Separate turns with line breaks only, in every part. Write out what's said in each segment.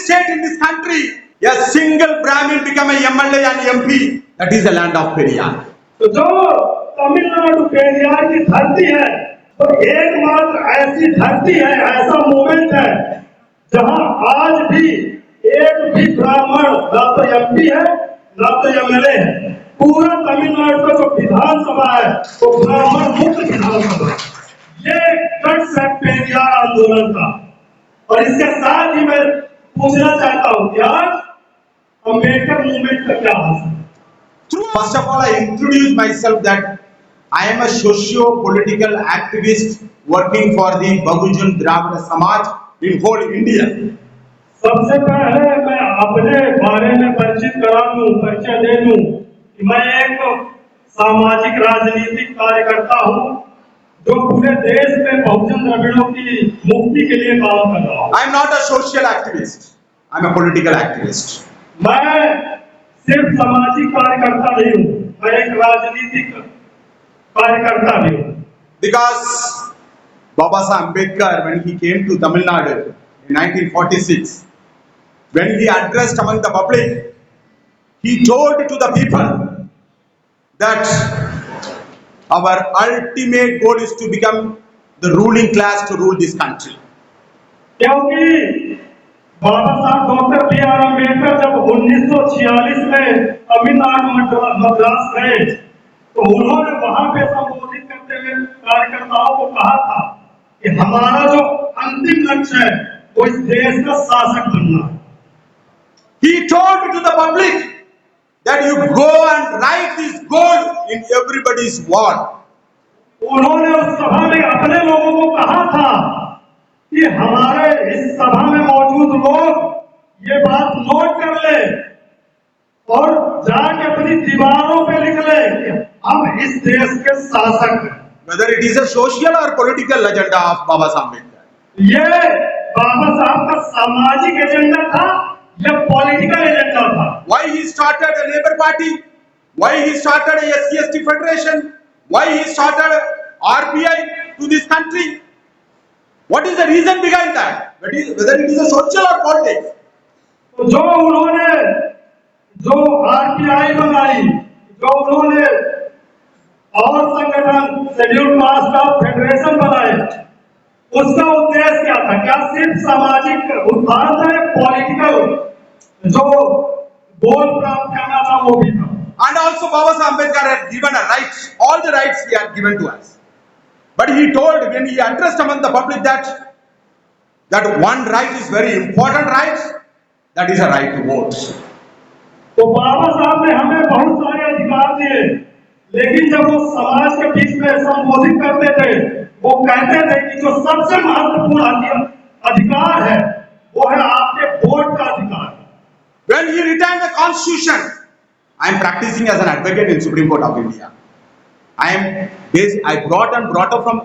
state in this country, a single Brahmin become a MLA and MP. That is the land of Periyar.
तो जो तमिलनाडु पेरियार की धरती है, तो एकमात्र ऐसी धरती है, ऐसा मोमेंट है जहां आज भी एक भी ब्राह्मण ना तो एमपी है ना तो एमएलए है। पूरा तमिलनाडु का जो विधानसभा है वो ब्राह्मण मुक्त विधानसभा है। ये गट्स है पेरियार आंदोलन का। और इसके साथ ही मैं पूछना चाहता हूं कि आज अम्बेडकर मूवमेंट का क्या हाल है?
First of all, I introduce myself that I am a socio-political activist working for the Bahujana Dravida Samaj in whole India.
सबसे पहले मैं अपने बारे में परिचय दे दूं कि मैं एक सामाजिक राजनीतिक कार्यकर्ता हूं जो पूरे देश में बहुजन द्रविड़ों की मुक्ति के लिए काम कर रहा हूं।
I am not a social activist. I am a political activist.
मैं सिर्फ सामाजिक कार्यकर्ता नहीं हूं, मैं एक राजनीतिक कार्यकर्ता भी हूं।
Because Baba Saheb Ambedkar, when he came to Tamil Nadu in 1946, when he addressed among the public, he told to the people that our ultimate goal is to become the ruling class to rule this country.
क्योंकि बाबा साहब doctor B are Ambedkar जब 1946 में तमिलनाडु मद्रास गए तो उन्होंने वहां पे संबोधित करते हुए कार्यकर्ताओं को कहा था कि हमारा जो अंतिम लक्ष्य है वो इस देश का शासक बनना है।
He told to the public that you go and write this goal in everybody's wall.
उन्होंने उस सभा में अपने लोगों को कहा था कि हमारे इस सभा में मौजूद लोग ये बात नोट कर ले और जाके अपनी दीवारों पे लिख ले कि हम इस देश के शासक हैं।
Whether it is a social or political agenda of Baba Saheb Ambedkar.
ये बाबा साहब का सामाजिक एजेंडा था या पॉलिटिकल एजेंडा था?
Why he started a Labour Party? Why he started a SC/ST Federation? Why he started RBI to this country? What is the reason behind that? Whether it is a social or politics?
तो जो उन्होंने जो RPI बनाई, जो उन्होंने और संगठन scheduled caste of federation बनाए, उसका उद्देश्य क्या था? क्या सिर्फ सामाजिक उत्थान था या पॉलिटिकल जो गोल प्राप्त करना था वो भी था?
And also Baba Saheb Ambedkar had given a right, all the rights he had given to us. But he told when he addressed among the public that one right is very important right, that is a right to vote.
तो बाबा साहब ने हमें बहुत सारे अधिकार दिए, लेकिन जब वो समाज के बीच में संबोधित करते थे, वो कहते थे कि जो सबसे महत्वपूर्ण अधिकार है, वो है आपके वोट का अधिकार।
When he retired the constitution, I am practicing as an advocate in Supreme Court of India. I born and brought up from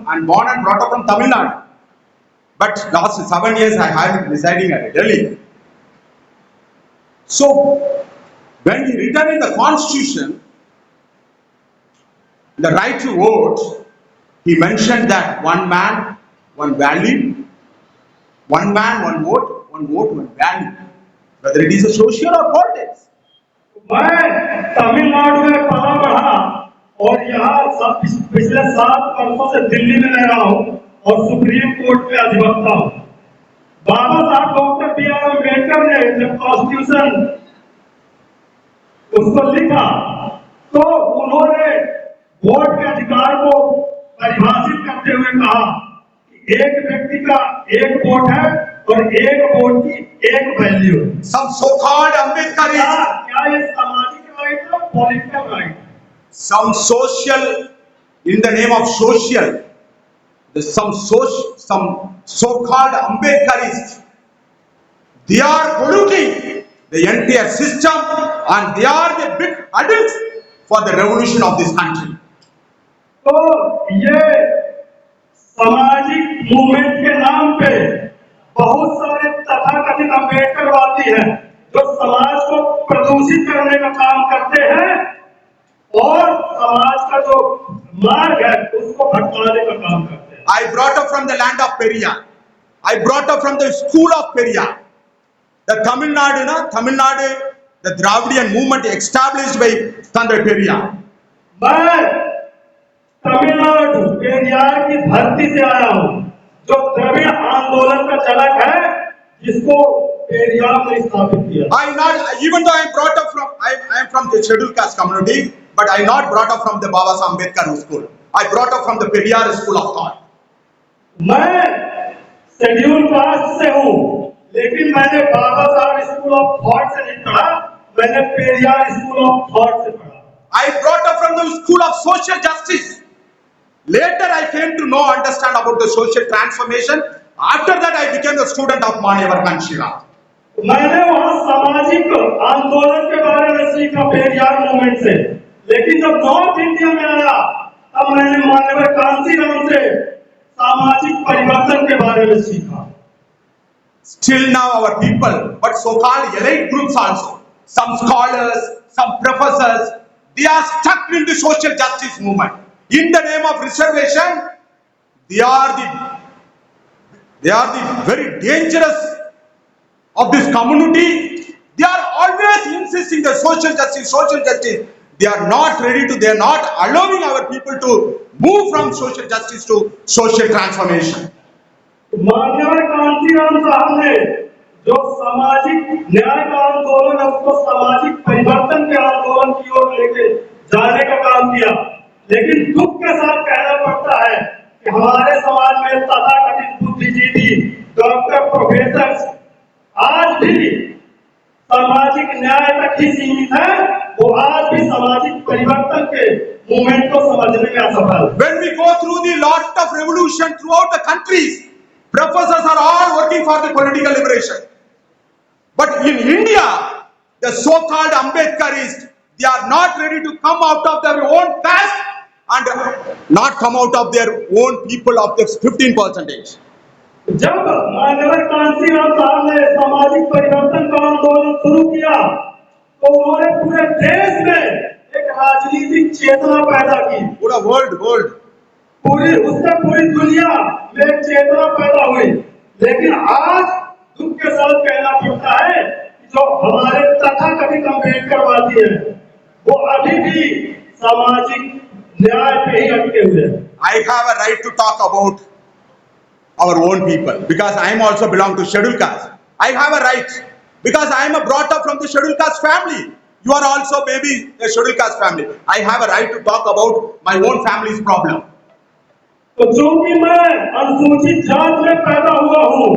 Tamil Nadu. But last 7 years I have been residing at Delhi. So, when he written in the constitution, the right to vote, he mentioned that one man, one value, one man, one vote, one value. Whether it is a social or politics.
मैं तमिलनाडु में पला बढ़ा और यहाँ पिछले 7 वर्षों से दिल्ली में रह रहा हूँ और सुप्रीम कोर्ट में अधिवक्ता हूँ। बाबा साहब डॉक्टर बी आर अम्बेडकर ने जब कॉन्स्टिट्यूशन उसको लिखा तो उन्होंने वोट के अधिकार को परिभाषित करते हुए कहा कि एक व्यक्ति का एक वोट है और एक वोट की एक वैल्यू।
Some so-called Ambedkarists,
क्या ये सामाजिक राइट है, political right?
some social, in the name of social, some so-called Ambedkarists, they are polluting the entire system and they are the big adults for the revolution of this country.
तो ये सामाजिक movement के नाम पे बहुत सारे तथाकथित अम्बेडकरवादी हैं जो समाज को प्रदूषित करने का काम करते हैं और समाज का जो मार्ग है उसको भटकाने का काम करते हैं।
I brought up from the land of Periyar. I brought up from the school of Periyar. The Tamil Nadu, the Dravidian movement established by Thandai Periyar.
मैं तमिलनाडु पेरियार की धरती से आया हूँ, जो द्रविड़ आंदोलन का जनक है, जिसको पेरियार ने स्थापित किया।
Even though I am from the scheduled caste community, but I not brought up from the Baba Saheb Ambedkar school. I brought up from the Periyar school of thought.
मैं शेड्यूल कास्ट से हूँ, लेकिन मैंने बाबा साहब school of thought से नहीं पढ़ा, मैंने पेरियार स्कूल ऑफ थॉट से पढ़ा।
I brought up from the school of social justice. Later I came to know, understand about the social transformation. After that I became a student of Manevar Kanshira.
मैंने वहाँ सामाजिक आंदोलन के बारे में सीखा पेरियार मूवमेंट से, लेकिन जब नॉर्थ इंडिया में आया तब मैंने मान्यवर कांशीराम से सामाजिक परिवर्तन के बारे में सीखा।
Still now our people, but so-called elite groups also, some scholars, some professors, they are stuck in the social justice movement. In the name of reservation, they are the very dangerous of this community. They are always insisting the social justice. They are not allowing our people to move from social justice to social transformation.
मान्यवर कांशीराम साहब ने जो सामाजिक न्याय का आंदोलन है, उसको सामाजिक परिवर्तन के आंदोलन की ओर लेके जाने का काम किया, लेकिन दुख के साथ कहना पड़ता है कि हमारे समाज में तथाकथित बुद्धिजीवी, डॉक्टर, प्रोफेसर आज भी सामाजिक न्याय तक ही सीमित है, वो आज भी सामाजिक परिवर्तन के मूवमेंट को समझने में असफल।
When we go through the lot of revolution throughout the countries, professors are all working for the political liberation. But in India, the so-called Ambedkarists, they are not ready to come out of their own caste and not come out of their own people of their 15%.
जब मान्यवर कांशीराम साहब ने सामाजिक परिवर्तन का आंदोलन शुरू किया, तो उन्होंने पूरे देश में एक राजनीतिक चेतना पैदा की।
पूरा वर्ल्ड
पूरी दुनिया में एक चेतना पैदा हुई, लेकिन आज दुख के साथ कहना पड़ता है कि जो हमारे तथाकथित अम्बेडकरवादी है, वो अभी भी सामाजिक न्याय पे ही अटके हुए हैं।
I have a right to talk about our own people because I am also belong to scheduled caste. I have a right because I am brought up from the scheduled caste family. You are also maybe a scheduled caste family. I have a right to talk about my own family's problem.
तो जो कि मैं अनुसूचित जात में पैदा हुआ हूँ,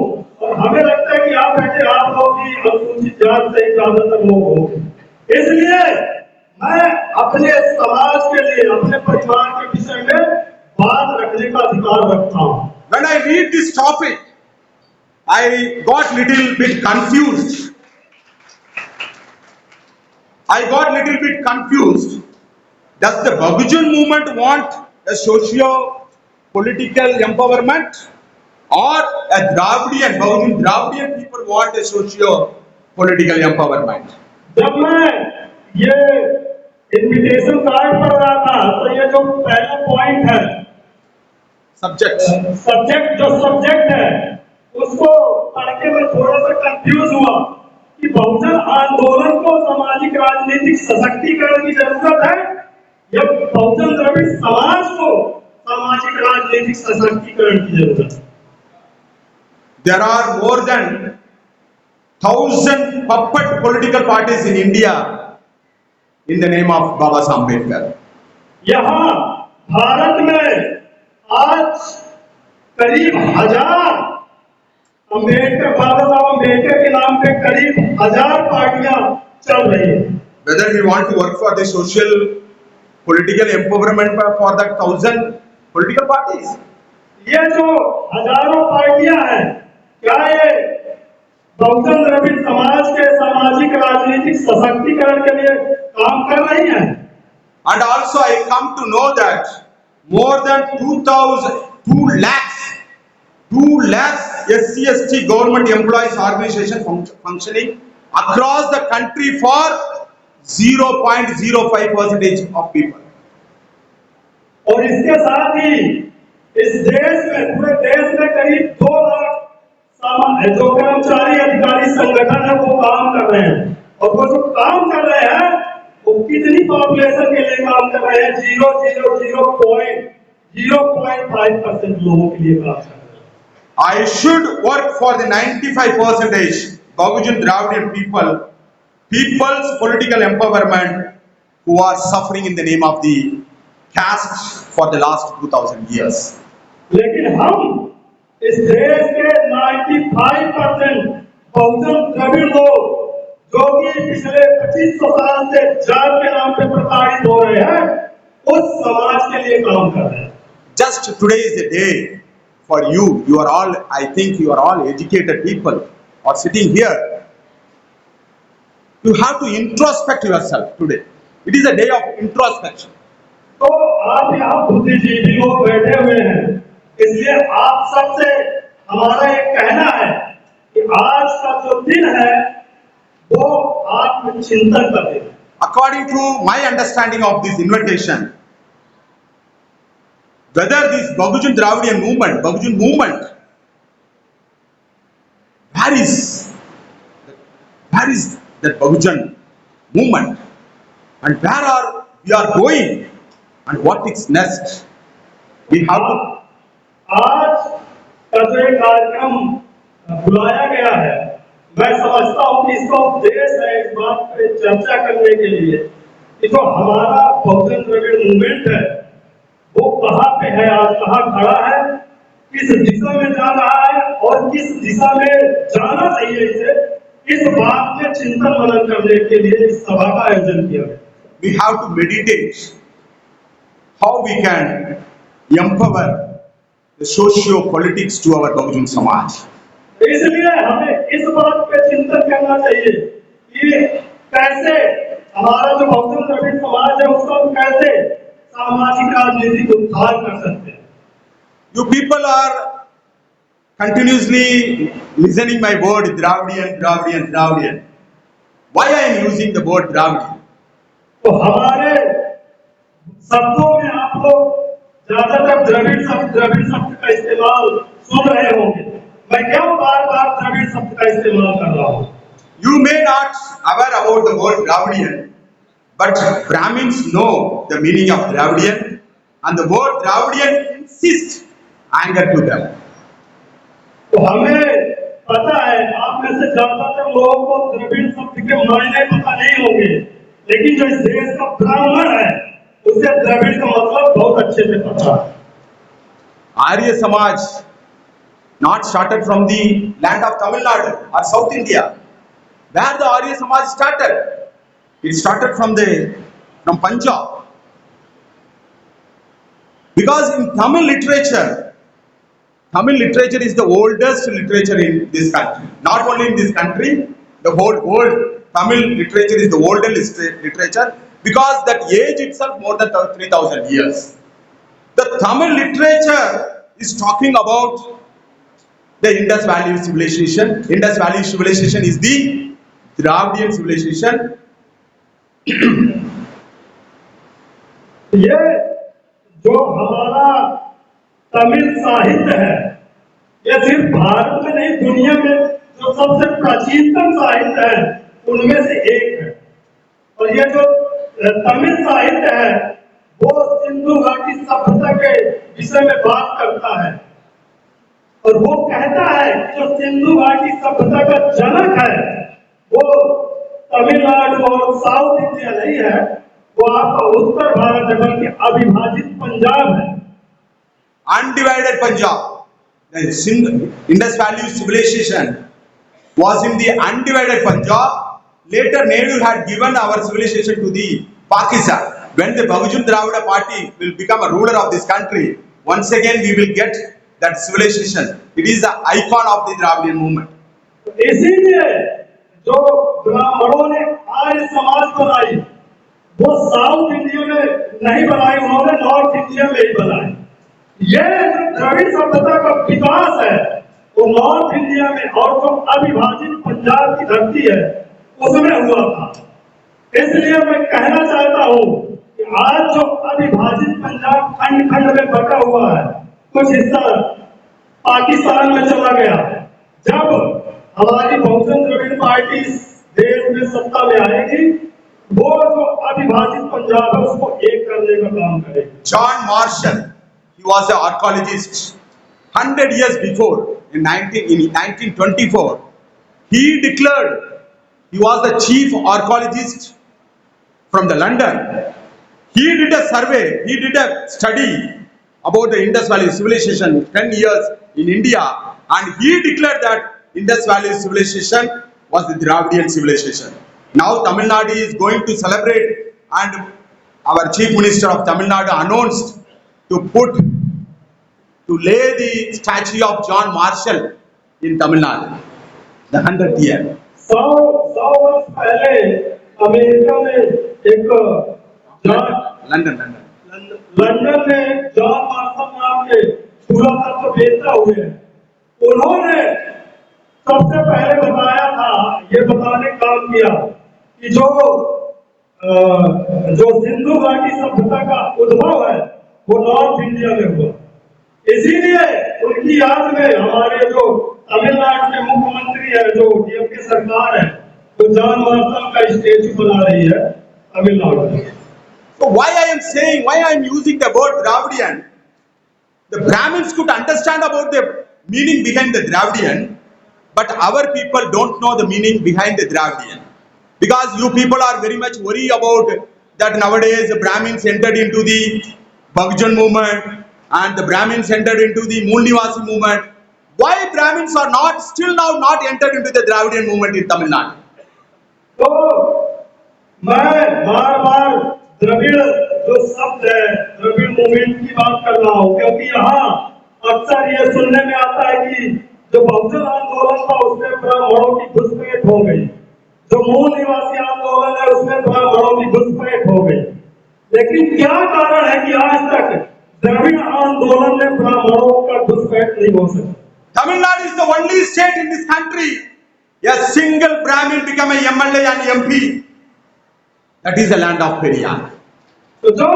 और हमें लगता है कि आप बैठे आप लोग भी अनुसूचित जात से ही ज्यादातर लोग होंगे, इसलिए मैं अपने समाज के लिए, अपने परिवार के विषय में बात रखने का अधिकार रखता हूँ।
When I read this topic, I got little bit confused. Does the Bahujan movement want a socio-political empowerment, or a Dravidian people want a socio-political empowerment?
जब मैं ये इन्विटेशन कार्ड पढ़ रहा था, तो ये जो पहला पॉइंट है, सब्जेक्ट है, उसको पढ़ के मैं थोड़ा सा कंफ्यूज हुआ कि बहुजन आंदोलन को सामाजिक राजनीतिक सशक्तिकरण की जरूरत है या बहुजन द्रविड़ समाज को सामाजिक राजनीतिक सशक्तिकरण की जरूरत है।
There are more than 1,000 puppet political parties in India in the name of Baba Saheb Ambedkar.
यहाँ भारत में आज करीब 1000 बाबा साहब अम्बेडकर के नाम पे करीब 1000 पार्टियां चल रही हैं।
Whether we want to work for the social political empowerment for that 1,000 political parties,
ये जो हजारों पार्टियां हैं, क्या ये बहुजन द्रविड़ समाज के सामाजिक राजनीतिक सशक्तिकरण के लिए काम कर रही हैं?
And also I come to know that more than 2 lakhs SC/ST government employees organization functioning across the country for 0.05% of people.
और इसके साथ ही इस देश में, पूरे देश में करीब 2 लाख जो कर्मचारी अधिकारी संगठन है, वो कर रहे हैं, और वो जो काम कर रहे हैं वो कितनी पॉपुलेशन के लिए काम कर रहे हैं? 0.05% लोगों के लिए काम कर रहे हैं।
I should work for the 95% Bahujin Dravidian people's political empowerment who are suffering in the name of the caste for the last 2000 years.
लेकिन हम इस देश के 95% बहुजन द्रविड़ लोग जो कि पिछले 2500 साल से जात के नाम पे प्रताड़ित हो रहे हैं, उस समाज के लिए काम कर रहे हैं।
Just today is the day for you. You are all, I think you are all educated people are sitting here. You have to introspect yourself today. It is a day of introspection.
तो आप यहाँ बुद्धिजीवी लोग बैठे हुए हैं, इसलिए आप सबसे हमारा एक कहना है कि आज का जो दिन है वो आत्मचिंतन का दिन है।
According to my understanding of this invitation, whether this Bahujin Dravidian movement, where is that Bahujin movement, and where are we are going, and what is next? We have to.
आज का जो ये कार्यक्रम बुलाया गया है, मैं समझता हूँ कि इसका उद्देश्य है इस बात पे चर्चा करने के लिए कि जो हमारा बहुजन द्रविड़ मूवमेंट है वो कहाँ पे है, आज कहाँ खड़ा है, किस दिशा में जा रहा है और किस दिशा में जाना चाहिए इसे, इस बात में चिंतन मनन करने के लिए इस सभा का आयोजन किया गया।
We have to meditate how we can empower the socio-politics to our Bahujin Samaj.
इसलिए हमें इस बात पे चिंतन करना चाहिए कि कैसे हमारा जो बहुजन द्रविड़ समाज है उसको हम कैसे सामाजिक राजनीतिक उत्थान कर सकते हैं।
You people are continuously listening my word Dravidian. Why I am using the word Dravidian?
तो हमारे शब्दों में आप लोग ज्यादातर द्रविड़ शब्द का इस्तेमाल सुन रहे होंगे। मैं क्यों बार-बार द्रविड़ शब्द का इस्तेमाल कर रहा हूँ?
You may not aware about the word Dravidian, but Brahmins know the meaning of Dravidian, and the word Dravidian insists anger to them.
तो हमें पता है, आप में से ज्यादातर लोगों को द्रविड़ शब्द के मायने पता नहीं होंगे, लेकिन जो इस देश का ब्राह्मण है उसे द्रविड़ का मतलब बहुत अच्छे से पता है।
Arya Samaj not started from the land of Tamil Nadu or South India. Where the Arya Samaj started? It started from Punjab. Because in Tamil literature is the oldest literature in this country. Not only in this country, the whole world. Tamil literature is the oldest literature because that age itself more than 3000 years. The Tamil literature is talking about the Indus Valley civilization. Indus Valley civilization is the Dravidian civilization.
ये जो हमारा तमिल साहित्य है, ये सिर्फ भारत में नहीं दुनिया में जो सबसे प्राचीनतम साहित्य है उनमें से एक है। और ये जो तमिल साहित्य है वो सिंधु घाटी सभ्यता के विषय में बात करता है और वो कहता है कि जो सिंधु घाटी सभ्यता का जनक है वो तमिलनाडु और साउथ इंडिया नहीं है, वो आपका उत्तर भारत है, बल्कि अविभाजित पंजाब है।
Undivided Punjab. The Indus Valley civilization was in the undivided Punjab. Later Nehru had given our civilization to the Pakistan. When the Bahujin Dravida party will become a ruler of this country, once again we will get that civilization. It is the icon of the Dravidian movement.
इसीलिए जो ब्राह्मणों ने आर्य समाज बनाई वो south India में नहीं बनाई, उन्होंने नॉर्थ इंडिया में ही बनाई। ये जो द्रविड़ सभ्यता का विकास है वो नॉर्थ इंडिया में और जो अविभाजित पंजाब की धरती है उसमें हुआ था। इसलिए मैं कहना चाहता हूँ कि आज जो अविभाजित पंजाब खंड खंड में बटा हुआ है, कुछ हिस्सा पाकिस्तान में चला गया, जब हमारी बहुजन द्रविड़ पार्टी देश में सत्ता में आएगी, वो जो अविभाजित पंजाब है उसको एक करने का काम करेगी।
John Marshall, he was an archaeologist. 100 years before, in 1924, he declared, he was the chief archaeologist from the London. He did a survey, he did a study about the Indus Valley civilization 10 years in India, and he declared that Indus Valley civilization was the Dravidian civilization. Now Tamil Nadu is going to celebrate, and our chief minister of Tamil Nadu announced to lay the statue of John Marshall in Tamil Nadu, the 100th year.
100 वर्ष पहले America में एक
London
London में John Marshall नाम के पुरातत्ववेत्ता हुए, उन्होंने सबसे पहले बताया था, ये बताने काम किया कि जो सिंधु घाटी सभ्यता का उद्भव है वो नॉर्थ इंडिया में हुआ। इसीलिए उनकी याद में हमारे जो तमिलनाडु के मुख्यमंत्री है, जो डीएमके सरकार है, तो जॉन मार्शल का स्टेचू बना रही है तमिलनाडु में।
So why I am using the word Dravidian? The Brahmins could understand about the meaning behind the Dravidian, but our people don't know the meaning behind the Dravidian. Because you people are very much worried about that nowadays the Brahmins entered into the Bhagujan movement and the Brahmins entered into the Mool Nivasi movement. Why Brahmins are not still now not entered into the Dravidian movement in Tamil Nadu?
तो मैं बार द्रविड़ जो शब्द है, Dravid movement की बात कर रहा हूँ, क्योंकि यहाँ अक्सर ये सुनने में आता है कि जो बहुजन आंदोलन था उसमें ब्राह्मणों की घुसपैठ हो गई, जो मूल निवासी आंदोलन है उसमें ब्राह्मणों की घुसपैठ हो गई। लेकिन क्या कारण है कि आज तक द्रविड़ आंदोलन में ब्राह्मणों का घुसपैठ नहीं हो सका?
Tamil Nadu is the only state in this country a single Brahmin become a MLA and MP. That is the land of Periyar.
तो जो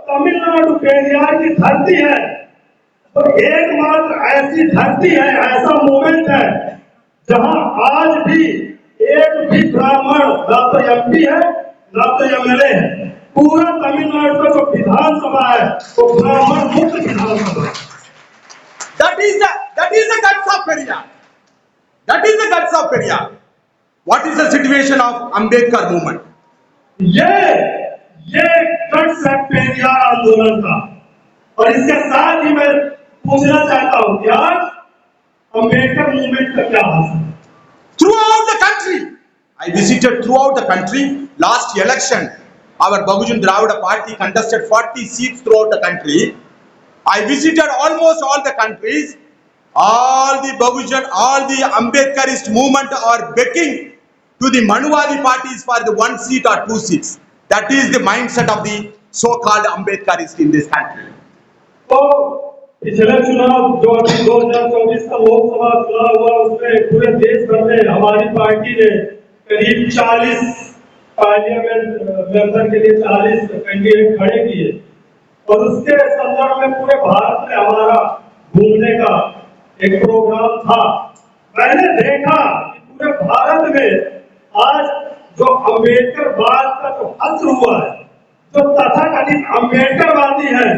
तमिलनाडु पेरियार की धरती है, तो एकमात्र ऐसी धरती है, ऐसा मूवमेंट है जहां आज भी एक भी ब्राह्मण ना तो एमपी है ना तो एमएलए है। पूरा तमिलनाडु का जो विधानसभा है वो ब्राह्मण मुक्त विधानसभा है।
That is the guts of Periyar. That is the guts of Periyar. What is the situation of Ambedkar movement?
ये गट्स है पेरियार आंदोलन का। और इसके साथ ही मैं पूछना चाहता हूँ कि आज अम्बेडकर मूवमेंट का क्या हाल है?
Throughout the country, I visited throughout the country. Last election, our Bahujan Dravida party contested 40 seats throughout the country. I visited almost all the countries. All the Bahujan, all the Ambedkarist movement are begging to the Manuvadi parties for the 1 seat or 2 seats. That is the mindset of the so-called Ambedkarists in this country.
तो पिछले चुनाव जो 2024 का लोकसभा चुनाव हुआ उसमें पूरे देश भर में हमारी पार्टी ने करीब 40 पार्लियामेंट मेंबर के लिए 40 कैंडिडेट खड़े किए, और उसके संदर्भ में पूरे भारत में हमारा घूमने का एक प्रोग्राम था। मैंने देखा कि पूरे भारत में आज जो अम्बेडकरवाद का जो असर हुआ है, जो तथाकथित अम्बेडकरवादी है,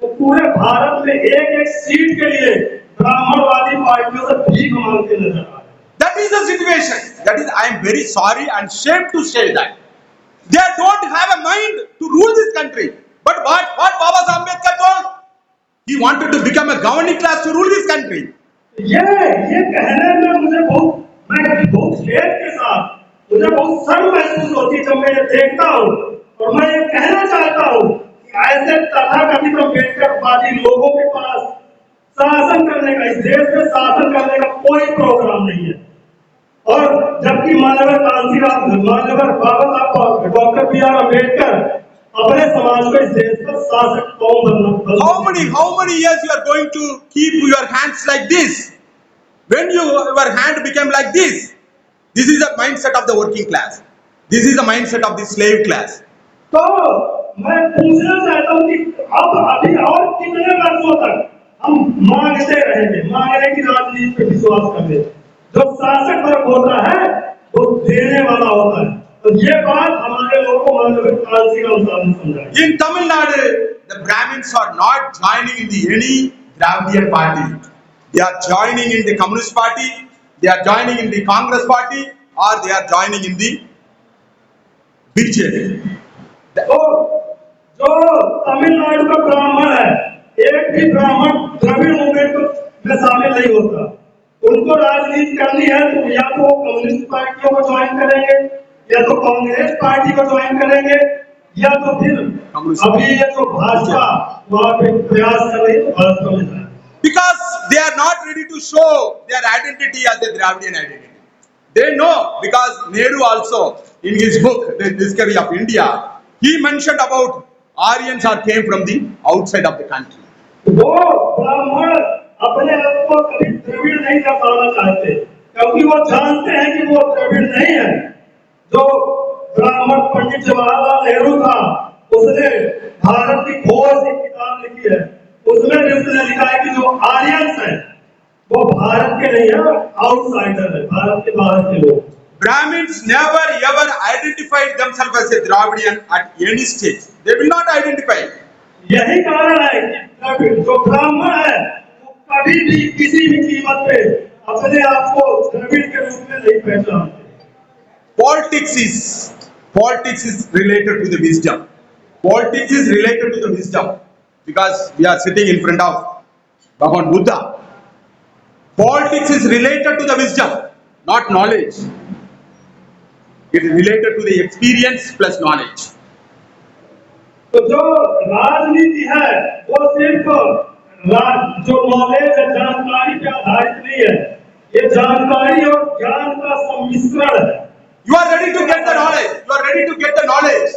तो पूरे भारत में एक सीट के लिए ब्राह्मणवादी पार्टियों से भीख मांगते नजर आ रहे हैं।
That is the situation. That is, I am very sorry and ashamed to say that they don't have a mind to rule this country. But what Baba Saheb Ambedkar told? He wanted to become a governing class to rule this country.
ये कहने में मैं बहुत खेद के साथ मुझे बहुत शर्म महसूस होती है जब मैं ये देखता हूँ, और मैं ये कहना चाहता हूँ कि ऐसे तथाकथित अम्बेडकरवादी लोगों के पास शासन करने का, इस देश में शासन करने का कोई प्रोग्राम नहीं है। और जबकि माननीय बाबा साहब डॉक्टर बी आर अम्बेडकर अपने समाज को इस देश का शासक कौन बनना।
How many years you are going to keep your hands like this? When your hand became like this, this is the mindset of the working class. This is the mindset of the slave class.
तो मैं पूछना चाहता हूँ कि अब अभी और कितने वर्षों तक हम मांगते रहेंगे, मांगने की राजनीति पे विश्वास करते। जो शासक वर्ग होता है वो देने वाला होता है। तो ये बात हमारे लोगों को मानवीय कालसी का अनुसार समझाएं।
In Tamil Nadu, the Brahmins are not joining in the any Dravidian party. They are joining in the Communist Party, they are joining in the Congress Party, or they are joining in the BJP.
तो जो तमिलनाडु का ब्राह्मण है, एक भी ब्राह्मण Dravid movement में शामिल नहीं होता। उनको राजनीति करनी है तो या तो कम्युनिस्ट पार्टियों को ज्वाइन करेंगे, या तो कांग्रेस पार्टी को ज्वाइन करेंगे, या तो फिर अभी ये जो भाजपा वहां पे प्रयास कर रही है तो भाजपा में जाए।
Because they are not ready to show their identity as a Dravidian identity. They know, because Nehru also in his book The Discovery of India, he mentioned about Aryans are came from the outside of the country.
वो ब्राह्मण अपने आप को कभी द्रविड़ नहीं दर्शाना चाहते, क्योंकि वो जानते हैं कि वो द्रविड़ नहीं है। जो ब्राह्मण पंडित जवाहरलाल नेहरू था, उसने भारत की खोज की किताब लिखी है, उसमें भी उसने लिखा है कि जो आर्यंस है वो भारत के नहीं है, आउटसाइडर है, भारत के बाहर के लोग।
Brahmins never ever identified themselves as a Dravidian at any stage. They will not identify.
यही कारण है कि द्रविड़ जो ब्राह्मण है वो कभी भी किसी भी कीमत पे अपने आप को द्रविड़ के रूप में नहीं पहचानते।
Politics is related to the wisdom. Politics is related to the wisdom, because we are sitting in front of Bhagavan Buddha. Politics is related to the wisdom, not knowledge. It is related to the experience plus knowledge.
तो जो राजनीति है वो सिर्फ जो knowledge है, जानकारी पे आधारित नहीं है, ये जानकारी और ज्ञान का सम्मिश्रण है।
You are ready to get the knowledge. You are ready to get the knowledge,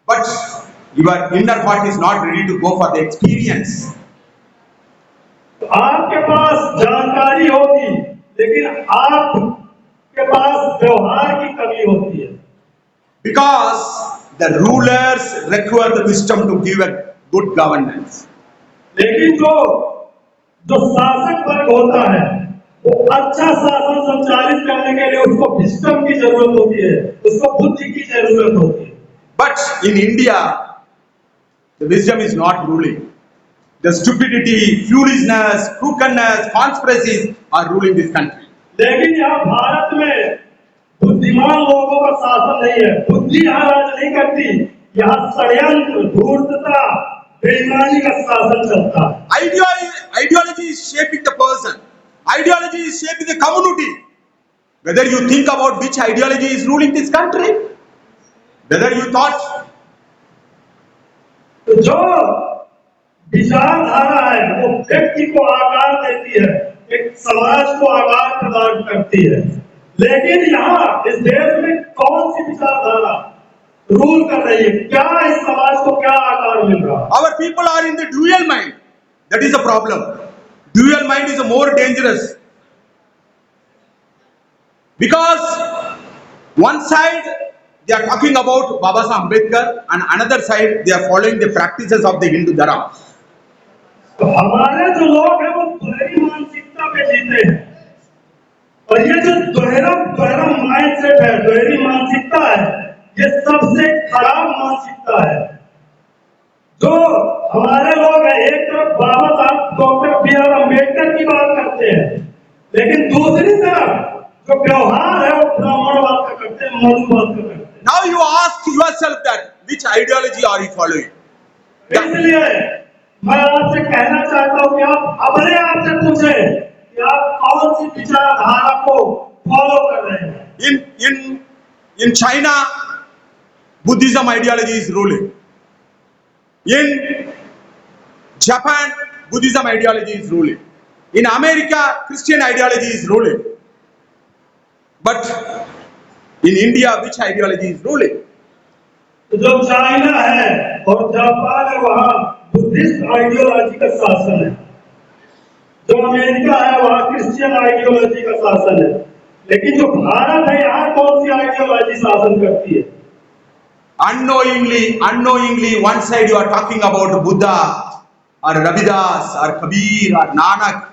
but your inner heart is not ready to go for the experience.
आपके पास जानकारी होगी, लेकिन आपके पास व्यवहार की कमी होती है।
Because the rulers require the wisdom to give a good governance.
लेकिन जो शासक वर्ग होता है वो अच्छा शासन संचालित करने के लिए उसको विस्डम की जरूरत होती है, उसको बुद्धि की जरूरत होती है।
But in India, the wisdom is not ruling. The stupidity, foolishness, crookedness, conspiracies are ruling this country.
लेकिन यहाँ भारत में बुद्धिमान लोगों का शासन नहीं है, बुद्धि यहाँ राज नहीं करती, यहाँ षड्यंत्र, धूर्तता, बेईमानी का शासन चलता है।
Ideology is shaping the person. Ideology is shaping the community. Whether you think about which ideology is ruling this country, whether you thought.
तो जो विचारधारा है वो व्यक्ति को आकार देती है, एक समाज को आकार प्रदान करती है। लेकिन यहाँ इस देश में कौन सी विचारधारा रूल कर रही है, क्या इस समाज को क्या आकार मिल रहा है?
Our people are in the dual mind. That is the problem. Dual mind is more dangerous, because one side they are talking about Baba Saheb Ambedkar, and another side they are following the practices of the Hindu Dharma.
तो हमारे जो लोग हैं वो दोहरी मानसिकता पे जीते हैं, और ये जो दोहरा माइंडसेट है, दोहरी मानसिकता है, ये सबसे खराब मानसिकता है। जो हमारे लोग हैं, एक तरफ बाबा साहब डॉक्टर B.R. अम्बेडकर की बात करते हैं, लेकिन दूसरी तरफ जो व्यवहार है वो ब्राह्मणवाद का करते हैं, मनुवाद का करते हैं।
Now you ask yourself that which ideology are you following?
इसलिए मैं आपसे कहना चाहता हूँ कि आप अपने आप से पूछें कि आप कौन सी विचारधारा को फॉलो कर रहे हैं।
In China, Buddhism ideology is ruling. In Japan, Buddhism ideology is ruling. In America, Christian ideology is ruling. But in India, which ideology is ruling?
तो जो चाइना है और जापान है वहाँ बुद्धिस्ट आइडियोलॉजी का शासन है, जो अमेरिका है वहाँ क्रिश्चियन आइडियोलॉजी का शासन है, लेकिन जो भारत है यहाँ कौन सी आइडियोलॉजी शासन करती है?
Unknowingly, one side you are talking about Buddha or Ravidas or Kabir or Nanak,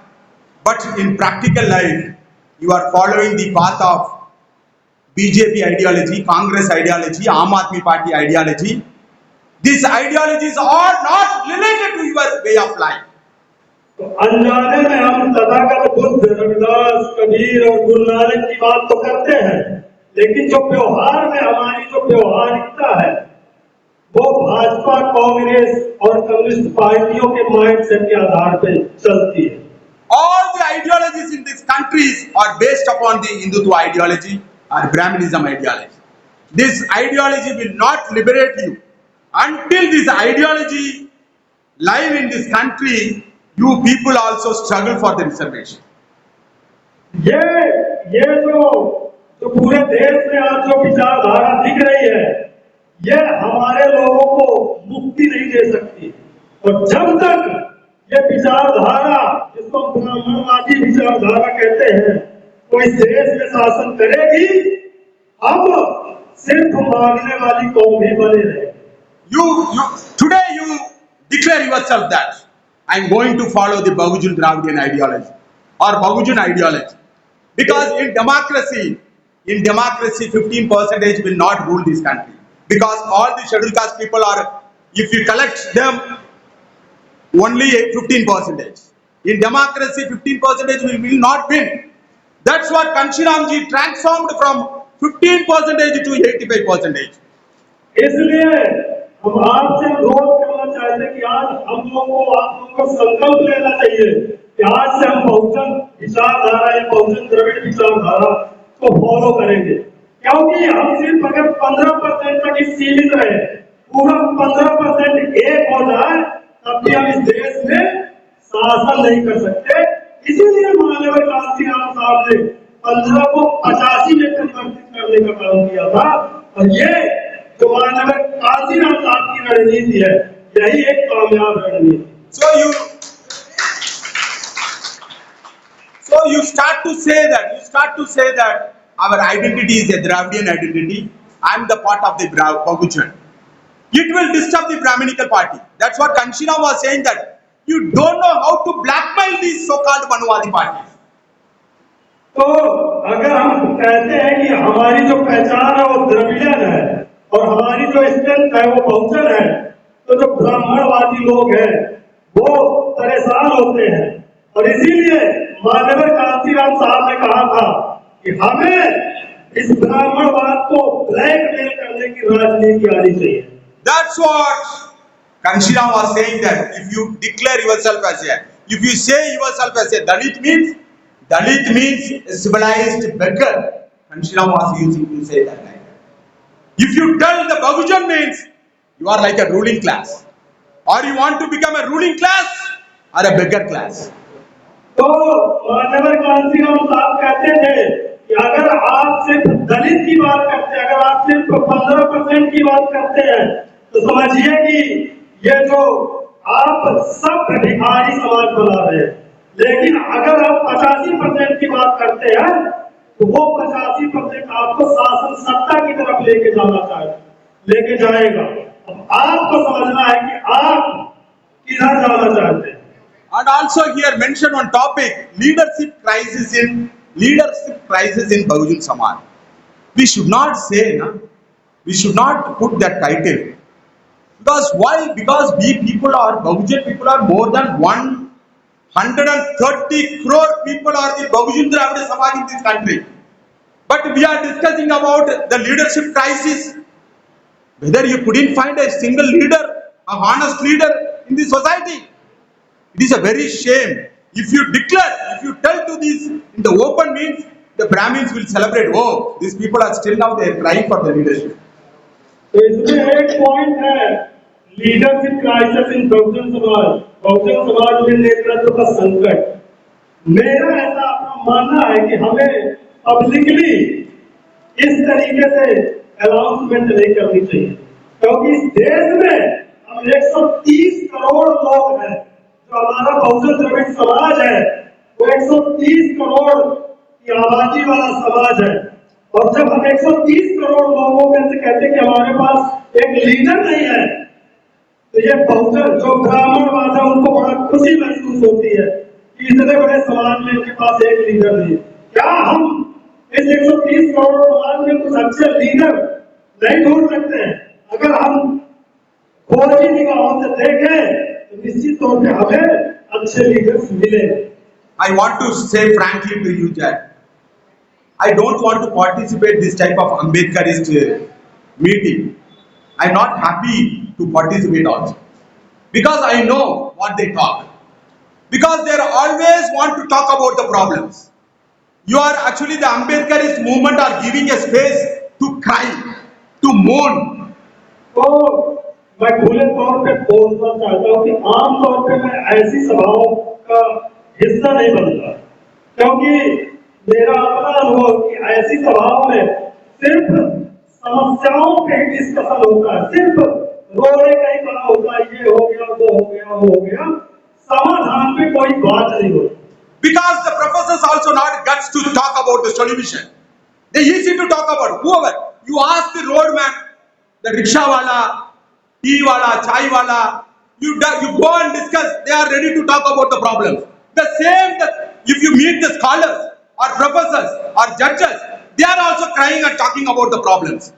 but in practical life you are following the path of BJP ideology, Congress ideology, Aam Aadmi Party ideology. These ideologies are not related to your way of life.
तो अनजाने में हम तथागत बुद्ध, रविदास, कबीर और गुरु नानक की बात तो करते हैं, लेकिन जो व्यवहार में हमारी जो व्यवहारिकता है वो भाजपा, कांग्रेस और कम्युनिस्ट पार्टियों के माइंडसेट के आधार पर चलती है।
All the ideologies in these countries are based upon the Hindutva ideology or Brahminism ideology. This ideology will not liberate you until this ideology live in this country. You people also struggle for the reservation.
ये जो पूरे देश में आज जो विचारधारा दिख रही है, ये हमारे लोगों को मुक्ति नहीं दे सकती। और जब तक ये विचारधारा, जिसको ब्राह्मणवादी विचारधारा कहते हैं, वो इस देश में शासन करेगी, हम सिर्फ मांगने वाली कौम ही बने रहे।
Today you declare yourself that I am going to follow the Bahujan Dravidian ideology or Bahujan ideology, because in democracy 15% will not rule this country, because all the scheduled caste people are, if you collect them, only 15%. In democracy 15% will not win. That's what Kanshiramji transformed from 15% to 85%.
इसलिए हम आपसे अनुरोध करना चाहते हैं कि आज हम लोगों को, आप लोगों को संकल्प लेना चाहिए कि आज से हम बहुजन विचारधारा या बहुजन द्रविड़ विचारधारा को फॉलो करेंगे, क्योंकि हम सिर्फ अगर 15% तक ही सीमित रहे, पूरा 15% एक हो जाए, तब भी हम इस देश में शासन नहीं कर सकते। इसीलिए माननीय कांशीराम साहब ने 15 को 85 में परिवर्तित करने का काम किया था, और ये जो माननीय कांशीराम साहब की रणनीति है, यही एक कामयाब रणनीति।
So you start to say that our identity is a Dravidian identity. I am the part of the Bahujan. It will disturb the Brahminical party. That's what Kanshiram was saying, that you don't know how to blackmail these so-called Manuvadi parties.
तो अगर हम कहते हैं कि हमारी जो पहचान है वो द्रविड़ियन है और हमारी जो स्ट्रेंथ है वो बहुजन है, तो जो ब्राह्मणवादी लोग हैं वो परेशान होते हैं। और इसीलिए माननीय कांशीराम साहब ने कहा था कि हमें इस ब्राह्मणवाद को ब्लैकमेल करने की राजनीति आनी चाहिए।
That's what Kanshiram was saying, that if you declare yourself as if you say yourself as a Dalit means a civilized beggar. Kanshiram was using to say that like that. If you tell the Bahujan means you are like a ruling class, or you want to become a ruling class or a beggar class.
तो माननीय कांशीराम साहब कहते थे कि अगर आप सिर्फ दलित की बात करते हैं, अगर आप सिर्फ 15% की बात करते हैं, तो समझिए कि ये जो आप सब भिखारी समाज बना रहे हैं। लेकिन अगर आप 85% की बात करते हैं, तो वो 85% आपको शासन सत्ता की तरफ लेके जाएगा। अब आपको समझना है कि आप किधर जाना चाहते हैं।
And also here mention one topic, leadership crisis in Bahujan Samaj. We should not say, we should not put that title. Because why? Because Bahujan people are more than 130 crore people are the Bahujan Dravida Samaj in this country. But we are discussing about the leadership crisis. Whether you couldn't find a single leader, a honest leader in the society. It is a very shame. If you tell to this in the open means, the Brahmins will celebrate. Oh, these people are still now they are crying for the leadership.
तो इसमें एक point है, leadership crisis in Bahujan Samaj में नेतृत्व का संकट। मेरा ऐसा अपना मानना है कि हमें पब्लिकली इस तरीके से अनाउंसमेंट नहीं करनी चाहिए, क्योंकि इस देश में हम 130 करोड़ लोग हैं। जो हमारा बहुजन द्रविड़ समाज है वो 130 करोड़ की आबादी वाला समाज है, और जब हम 130 करोड़ लोगों में से कहते हैं कि हमारे पास एक लीडर नहीं है, तो ये बहुजन जो ब्राह्मणवाद है उनको बड़ा खुशी महसूस होती है कि इतने बड़े समाज में इनके पास एक लीडर नहीं है। क्या हम इस 130 करोड़ समाज में कुछ अच्छे लीडर नहीं ढूंढ सकते हैं। अगर हम खोजी निगाहों से देखें तो निश्चित तौर पे हमें अच्छे लीडर्स मिले।
I want to say frankly to you that I don't want to participate this type of Ambedkarist meeting. I'm not happy to participate also because I know what they talk. Because they always want to talk about the problems. You are actually the Ambedkarist movement are giving a space to cry, to moan.
तो मैं खुले तौर पे बोलना चाहता हूँ कि आम तौर पे मैं ऐसी सभाओं का हिस्सा नहीं बनता, क्योंकि मेरा अपना अनुभव कि ऐसी सभाओं में सिर्फ समस्याओं पे डिस्कशन होता है, सिर्फ रोने का ही काम होता है, ये हो गया, वो हो गया, वो हो गया, समाधान पे कोई बात नहीं होती।
Because the professors also not guts to talk about the solution. They easy to talk about whoever. You ask the roadman, the rickshaw wala, tea wala, chai wala, you go and discuss, they are ready to talk about the problems. The same that if you meet the scholars or professors or judges, they are also crying and talking about the problems.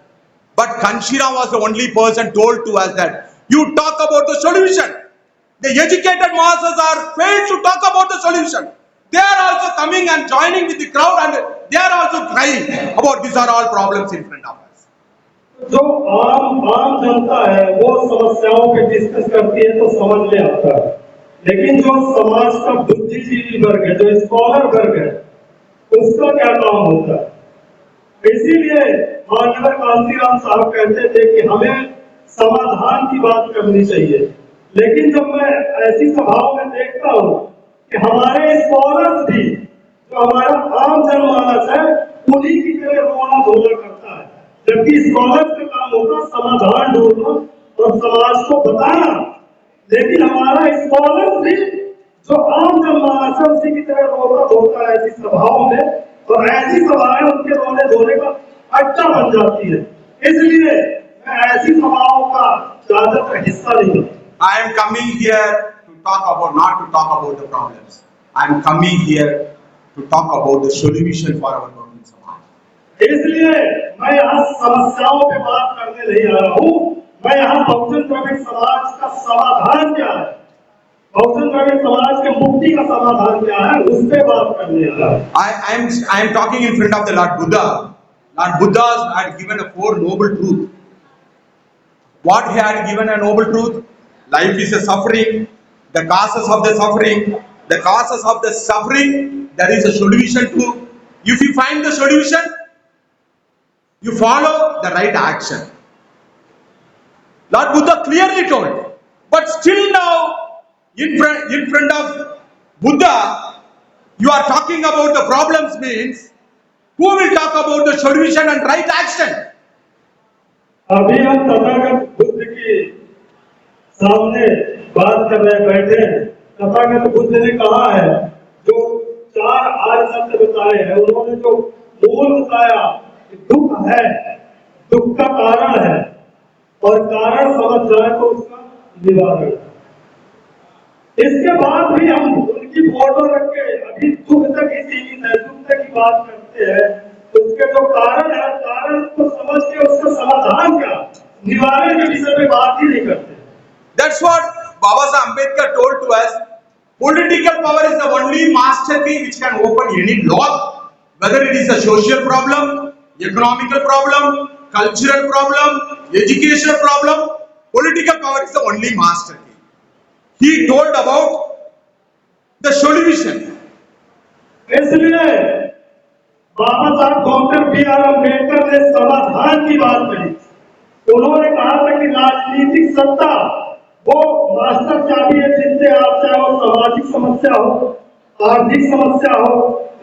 But Kanshira was the only person told to us that you talk about the solution. The educated masses are failed to talk about the solution. They are also coming and joining with the crowd and they are also crying about these are all problems in front of us.
जो आम जनता है वो समस्याओं पे discuss करती है तो समझ में आता है, लेकिन जो समाज का बुद्धिजीवी वर्ग है, जो स्कॉलर वर्ग है, उसका क्या काम होता है? इसीलिए माननीय कांतीराम साहब कहते थे कि हमें समाधान की बात करनी चाहिए, लेकिन जब मैं ऐसी सभाओं में देखता हूँ कि हमारे स्कॉलर्स भी, जो हमारा आम जनमानस है, उन्हीं की तरह रोना धोना करता है, जबकि स्कॉलर्स का काम होगा समाधान ढूंढना और समाज को बताना, लेकिन हमारा स्कॉलर्स भी जो आम जनमानस है उसी की तरह रोना धोता है ऐसी सभाओं में, और ऐसी सभाएं उनके रोने धोने का अड्डा बन जाती है। इसलिए मैं ऐसी सभाओं का ज्यादातर हिस्सा नहीं हूँ।
I am coming here to talk about, not to talk about the problems. I am coming here to talk about the solution for our Bahman Samaj.
इसलिए मैं यहाँ समस्याओं पे बात करने नहीं आ रहा हूँ, मैं यहाँ बहुजन द्रविड़ समाज का समाधान क्या है, बहुजन द्रविड़ समाज के मुक्ति का समाधान क्या है, उस पे बात करने आ रहा हूँ।
I am talking in front of the Lord Buddha. Lord Buddha had given a four noble truth. What he had given a noble truth? Life is a suffering, the causes of the suffering, there is a solution to. If you find the solution, you follow the right action. Lord Buddha clearly told, but still now, in front of Buddha, you are talking about the problems means, who will talk about the solution and right action?
अभी हम तथागत बुद्ध की सामने बात कर रहे बैठे, तथागत बुद्ध ने कहा है, जो चार आर्य सत्य बताए हैं, उन्होंने जो मूल बताया कि दुख है, दुख का कारण है, और कारण समझ जाए तो उसका निवारण। इसके बाद भी हम उनकी फोटो रख के अभी दुख तक ही सीमित है, दुख तक ही बात करते हैं, उसके जो कारण है, कारण को समझ के उसका समाधान क्या, निवारण के विषय में बात ही नहीं करते।
That's what Baba Saheb Ambedkar told to us. Political power is the only master key which can open any lock, whether it is a social problem, economical problem, cultural problem, educational problem. Political power is the only master key. He told about the solution.
इसलिए बाबा साहब doctor B are Ambedkar ने समाधान की बात कही। उन्होंने कहा था कि राजनीतिक सत्ता वो मास्टर चाबी है, जिससे आप चाहे वो सामाजिक समस्या हो, आर्थिक समस्या हो,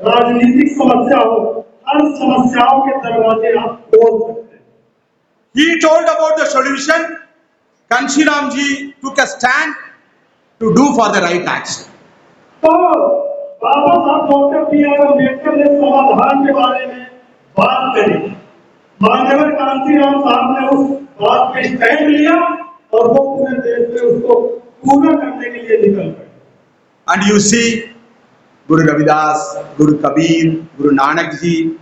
राजनीतिक समस्या हो, हर समस्याओं के दरवाजे आप खोल सकते हैं।
He told about the solution. Kanshiram ji took a stand to do for the right action.
तो बाबा साहब डॉक्टर बी आर अम्बेडकर ने समाधान के बारे में बात करी, माननीय कांतीराम साहब ने उस बात पे स्टैंड लिया और वो पूरे देश में उसको पूरा करने के लिए निकल गए।
And you see, Guru Ravidas, Guru Kabir, Guru Nanak ji,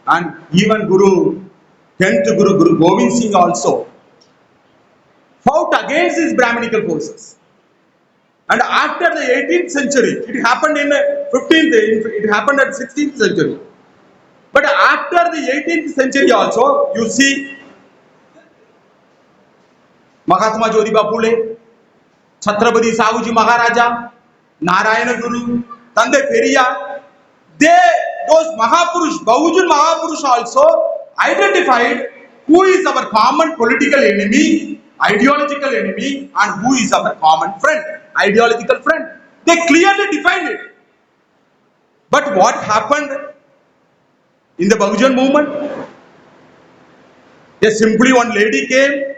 and even Guru 10th Guru Gobind Singh also fought against these Brahminical forces. And after the 18th century, it happened in 15th, it happened at 16th century. But after the 18th century also, you see Mahatma Jyotiba Phule, Chhatrapati Shahuji Maharaja, Narayana Guru, Tande Periyar, those Mahapurush, Bahujan Mahapurush also identified who is our common political enemy, ideological enemy, and who is our common friend, ideological friend. They clearly defined it. But what happened in the Bahujan movement? Simply one lady came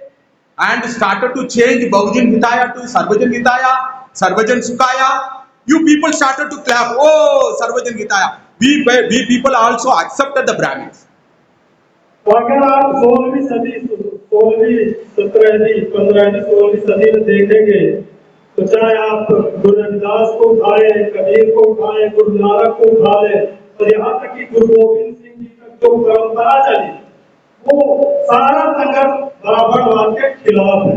and started to change Bahujan Hitaya to Sarvajan Hitaya, Sarvajan Sukhaya. You people started to clap, oh, Sarvajan Hitaya. We people also accepted the Brahmins.
तो अगर आप 16वीं सदी 16वीं 17वीं 15वीं 16वीं सदी में देखेंगे तो चाहे आप गुरु रविदास को उठाए, कबीर को उठाए, गुरु नानक को उठा ले और यहाँ तक कि गुरु गोविंद सिंह जी तक जो परंपरा चली वो सारा संघर्ष बराबरवाद के खिलाफ है।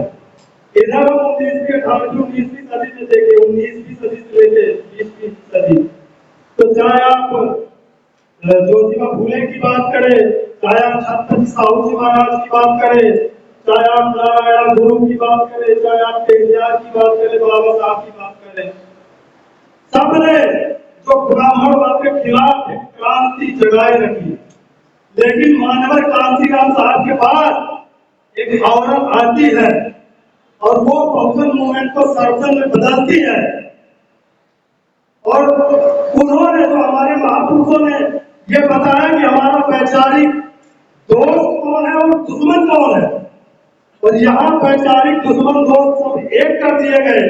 इधर हम 19वीं 18वीं 19वीं सदी में देखें, 19वीं सदी से लेके 20वीं सदी, तो चाहे आप ज्योतिबा फूले की बात करें, चाहे आप छत्रपति साहू जी महाराज की बात करें, चाहे आप नारायण गुरु की बात करें, चाहे आप पेरियार की बात करें, बाबा साहब की बात करें, सबने जो ब्राह्मणवाद के खिलाफ एक क्रांति जगाए रखी। लेकिन मानवर कांसीराम साहब के पास एक औरत आती है और वो बहुजन मूवमेंट को सर्जन में बदलती है और उन्होंने जो हमारे महापुरुषों ने ये बताया कि हमारा वैचारिक दोस्त कौन है और दुश्मन कौन है, और यहाँ वैचारिक दुश्मन दोस्त सब एक कर दिए गए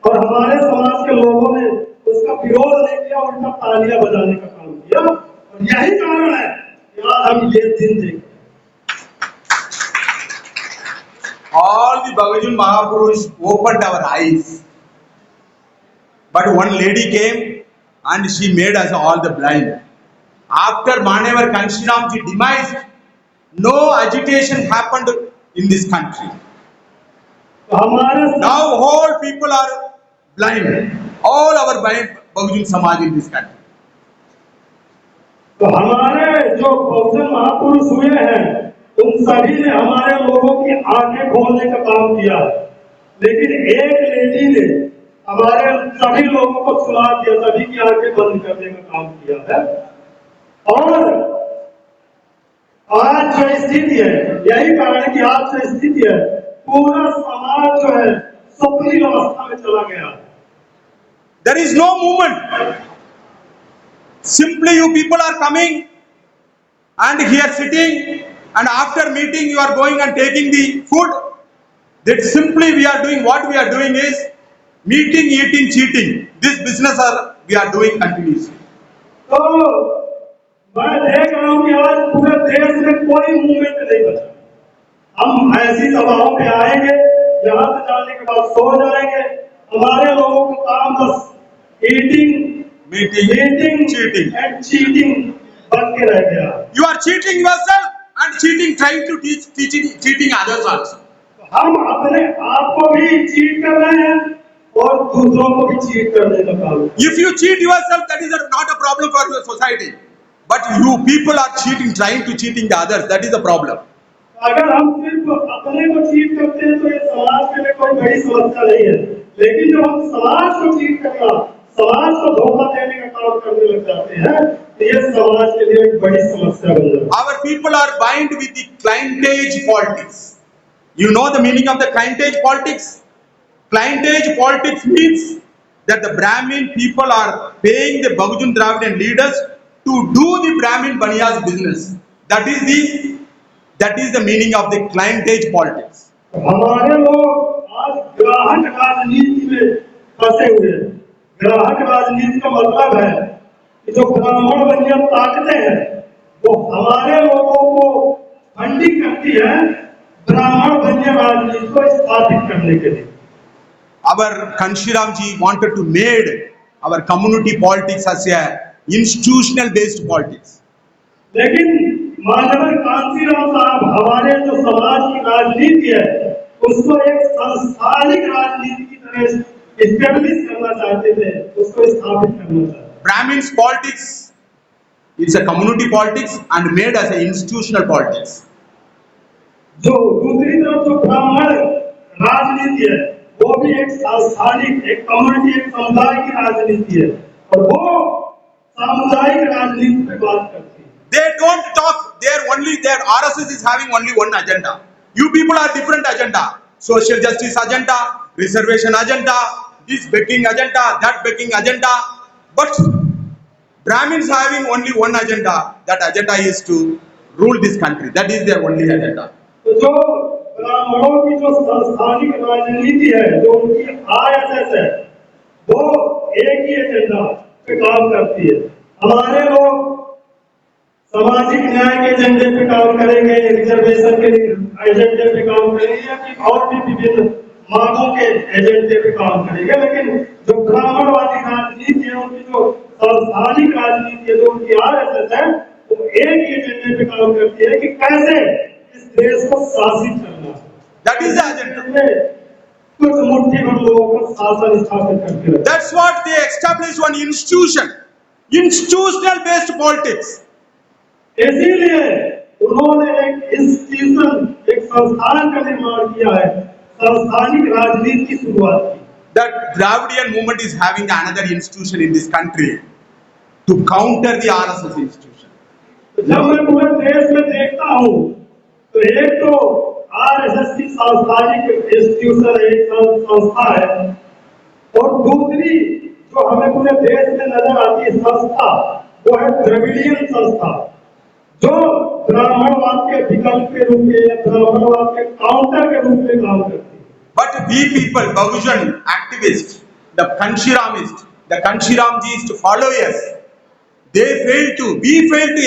और हमारे समाज के लोगों ने उसका विरोध नहीं किया, उल्टा तालियां बजाने का काम किया। और यही कारण है कि आज हम ये दिन देखें।
All the Bahujan Mahapurush opened our eyes, but one lady came and she made us all the blind. After Manevar Kanshiramji demise, no agitation happened in this country. Now all people are blind, all our Bahujan Samaj in this country.
तो हमारे जो बहुजन महापुरुष हुए हैं उन सभी ने हमारे लोगों की आंखें खोलने का काम किया, लेकिन एक लेडी ने हमारे सभी लोगों को सुला दिया, सभी की आंखें बंद करने का काम किया है। और आज जो स्थिति है, यही कारण है कि आज जो स्थिति है पूरा समाज जो है स्वप्निल अवस्था में चला गया।
There is no movement. Simply you people are coming and here sitting, and after meeting you are going and taking the food. That simply we are doing, what we are doing is meeting, eating, cheating. This business we are doing continuously.
तो मैं देख रहा हूँ कि आज पूरे देश में कोई मूवमेंट नहीं बचा। हम ऐसी सभाओं पे आएंगे, यहाँ से जाने के बाद सो जाएंगे, हमारे लोगों को काम बस eating,
Meeting, cheating
and cheating बन के रह गया।
You are cheating yourself and trying to cheating others also.
हम अपने आप को भी चीट कर रहे हैं और दूसरों को भी चीट करने का काम।
If you cheat yourself, that is not a problem for your society. But you people are cheating, trying to cheating the others. That is the problem.
अगर हम सिर्फ अपने को चीट करते हैं तो ये समाज के लिए कोई बड़ी समस्या नहीं है, लेकिन जब हम समाज को चीट करना, समाज को धोखा देने का काम करने लग जाते हैं तो ये समाज के लिए एक बड़ी समस्या बन जाती है।
Our people are bound with the clientage politics. You know the meaning of the clientage politics? Clientage politics means that the Brahmin people are paying the Bahujan Dravidian leaders to do the Brahmin Baniyas business. That is the meaning of the clientage politics.
हमारे लोग आज ग्राहक राजनीति में फंसे हुए हैं। ग्राहक राजनीति का मतलब है कि जो ब्राह्मण बनिया ताकतें हैं वो हमारे लोगों को फंडिंग करती है ब्राह्मण बनिया राजनीति को स्थापित करने के लिए।
Our Kanshiramji wanted to made our community politics as a institutional based politics.
लेकिन मानवर कांसीराम साहब राजनीति है उसको एक सांस्थानिक राजनीति की तरह इस्टेब्लिश करना चाहते थे, उसको स्थापित करना चाहते थे।
Brahmins politics, it's a community politics and made as an institutional politics.
जो दूसरी तरफ जो ब्राह्मण राजनीति है वो भी एक सांस्थानिक, एक कम्युनिटी, एक समुदाय की राजनीति है और वो सामुदायिक राजनीति पे बात करती है।
They don't talk, their RSS is having only one agenda. You people are different agenda. Social justice agenda, reservation agenda, this begging agenda, that begging agenda. But Brahmins having only one agenda. That agenda is to rule this country. That is their only agenda.
तो जो ब्राह्मणों की जो सांस्थानिक राजनीति है, जो उनकी आरएसएस है, वो एक ही एजेंडा पे काम करती है। हमारे लोग सामाजिक न्याय के एजेंडे पे काम करेंगे, रिजर्वेशन के एजेंडे पे काम करेंगे या कि और भी विभिन्न मांगों के एजेंडे पे काम करेंगे, लेकिन जो ब्राह्मणवादी राजनीति है, उनकी जो सांस्थानिक राजनीति है, जो उनकी आरएसएस है, वो एक ही एजेंडे पे काम करती है कि कैसे इस देश को शासित करना।
That is the agenda.
कुछ मुट्ठी भर लोगों को शासन स्थापित करके रखा।
That's what they established one institution. Institutional based politics.
इसीलिए उन्होंने एक इंस्टीट्यूशन, एक संस्थान का निर्माण किया है, संस्थानिक राजनीति की शुरुआत की।
That Dravidian movement is having another institution in this country to counter the RSS institution.
जब मैं पूरे देश में देखता हूँ तो एक तो आरएसएस की सांस्थानिक इंस्टीट्यूशन, एक संस्था है, और दूसरी जो हमें पूरे देश में नजर आती है संस्था, वो है द्रविडियन संस्था, जो ब्राह्मणवाद के विकल्प के रूप में या ब्राह्मणवाद के काउंटर के रूप में काम करती है।
But we people, Bahujan activists, the Kanshiramjis followers, we failed to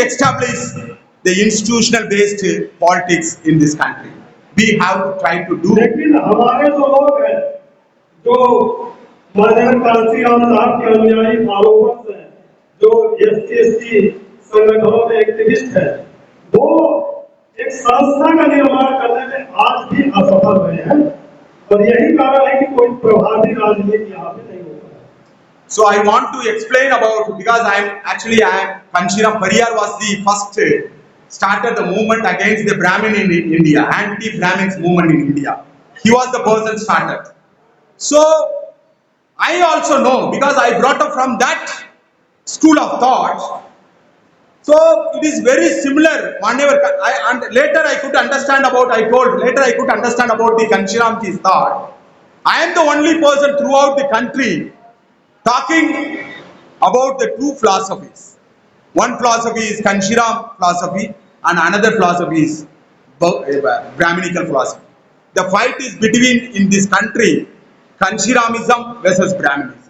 establish the institutional based politics in this country. We have to try to do.
लेकिन हमारे जो लोग हैं, जो माननीय कांशीराम साहब के अनुयायी फॉलोवर्स हैं, जो एससी संगठनों में एक्टिविस्ट है, वो एक संस्था का निर्माण करने में आज भी असफल रहे हैं और यही कारण है कि कोई प्रभावी राजनीति यहाँ पे नहीं हो रहा है।
So I want to explain about, because Kanshiram Pariyar was the first started the movement against the Brahmin in India, anti-Brahmins movement in India. He was the person started. So I also know, because I brought up from that school of thought. So it is very similar. Later I could understand about the Kanshiramji's thought. I am the only person throughout the country talking about the two philosophies. One philosophy is Kanshiram philosophy and another philosophy is Brahminical philosophy. The fight is between, in this country, Kanshiramism versus Brahminism.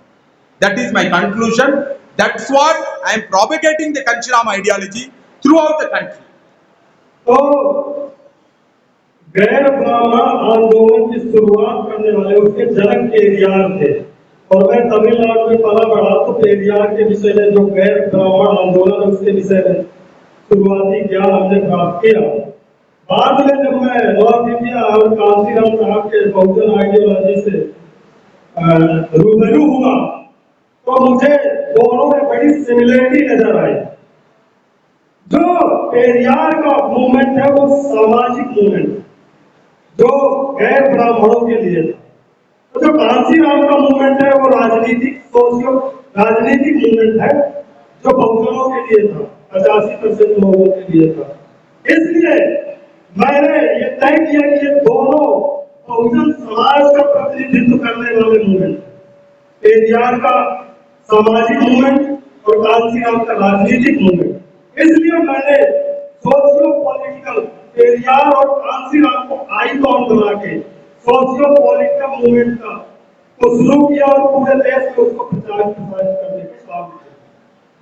That is my conclusion. That's what I am propagating the Kanshiram ideology throughout the country.
तो गैर ब्राह्मण आंदोलन की शुरुआत करने वाले उसके जनक पेरियार थे और मैं तमिलनाडु में पला बढ़ा तो पेरियार के विषय में जो गैर ब्राह्मण आंदोलन उसके विषय में शुरुआती ज्ञान हमने प्राप्त किया। बाद में जब मैं नॉर्थ इंडिया और कांशीराम साहब के बहुजन आइडियोलॉजी से रूबरू हुआ तो मुझे दोनों में बड़ी सिमिलरिटी नजर आई। जो पेरियार का मूवमेंट है वो सामाजिक मूवमेंट जो गैर ब्राह्मणों के लिए था, तो जो कांशीराम का मूवमेंट है वो राजनीतिक मूवमेंट है जो बहुजनों के लिए था, 85% लोगों के लिए था। इसलिए मैंने ये तय किया कि ये दोनों बहुजन समाज का प्रतिनिधित्व करने वाले मूवमेंट, पेरियार का सामाजिक मूवमेंट और कांशीराम का राजनीतिक मूवमेंट, इसलिए मैंने सोशियो पॉलिटिकल पेरियार और कांशीराम को आइकॉन बना के सोशियो पॉलिटिकल मूवमेंट का को शुरू किया और पूरे देश में उसको प्रचार करने का काम किया।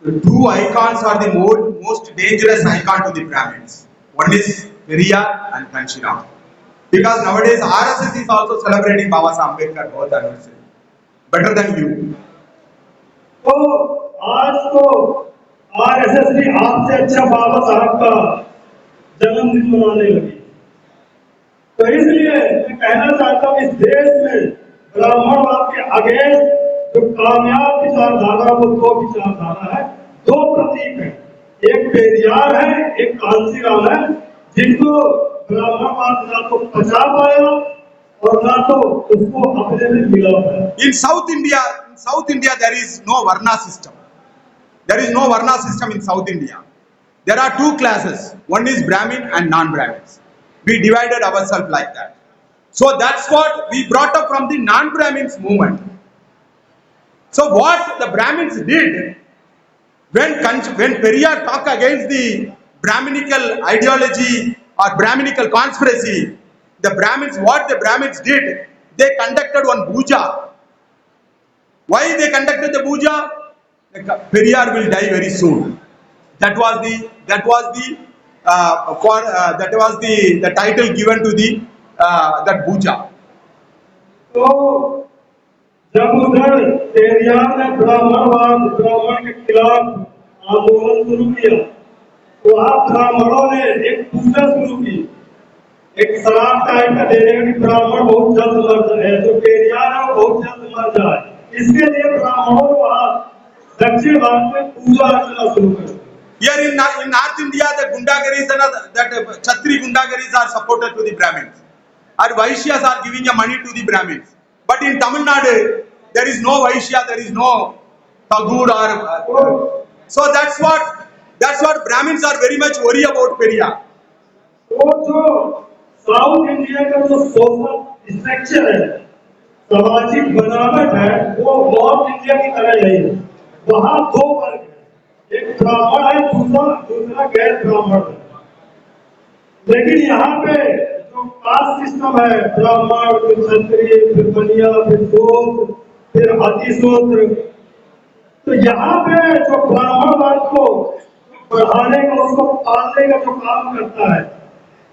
The two icons are the most dangerous icon to the Brahmins. One is Periyar and Kanshiram. Because nowadays RSS is also celebrating Baba Saheb Ambedkar birth anniversary. Better than you.
तो आज तो आरएसएस भी आपसे अच्छा बाबा साहब का जन्मदिन मनाने लगी। तो इसलिए मैं कहना चाहता हूँ इस देश में ब्राह्मणवाद के अगेंस्ट जो कामयाब विचारधारा वो दो विचारधारा है, दो प्रतीक है, एक पेरियार है, एक कांसीराम है, जिनको ब्राह्मणवाद ना तो पचा पाया और ना तो उसको अपने में मिला पाया।
In South India, there is no Varna system. There is no Varna system in South India. There are two classes. One is Brahmin and non-Brahmins. We divided ourselves like that. So that's what we brought up from the non-Brahmins movement. So what the Brahmins did, when Periyar talked against the Brahminical ideology or Brahminical conspiracy, what the Brahmins did, they conducted one puja. Why they conducted the puja? Periyar will die very soon. That was the title given to the that puja.
तो जब उधर पेरियार ने ब्राह्मण के खिलाफ आंदोलन शुरू किया, तो वहाँ ब्राह्मणों ने एक पूजा शुरू की, एक शराब टाइप का देने कि ब्राह्मण बहुत जल्द मर जाए, जो पेरियार है वो बहुत जल्द मर जाए, इसके लिए ब्राह्मणों ने वहाँ दक्षिण भारत में पूजा अर्चना शुरू कर दी।
Here in North India, the Gundagaris and that Chatri Gundagaris are supported to the Brahmins. Or Vaishyas are giving the money to the Brahmins. But in Tamil Nadu, there is no Vaishya, there is no Thagur or so that's what Brahmins are very much worried about Periyar.
तो जो south India का जो social structure है, सामाजिक बनावट है, वो north India की तरह नहीं है। वहाँ दो वर्ग है, एक ब्राह्मण है, दूसरा गैर ब्राह्मण है। लेकिन यहाँ पे जो कास्ट सिस्टम है, ब्राह्मण, फिर क्षत्रिय, फिर बनिया, फिर शूद्र, फिर अतिशूद्र, तो यहाँ पे जो ब्राह्मणवाद को बढ़ाने का, उसको पालने का जो काम करता है,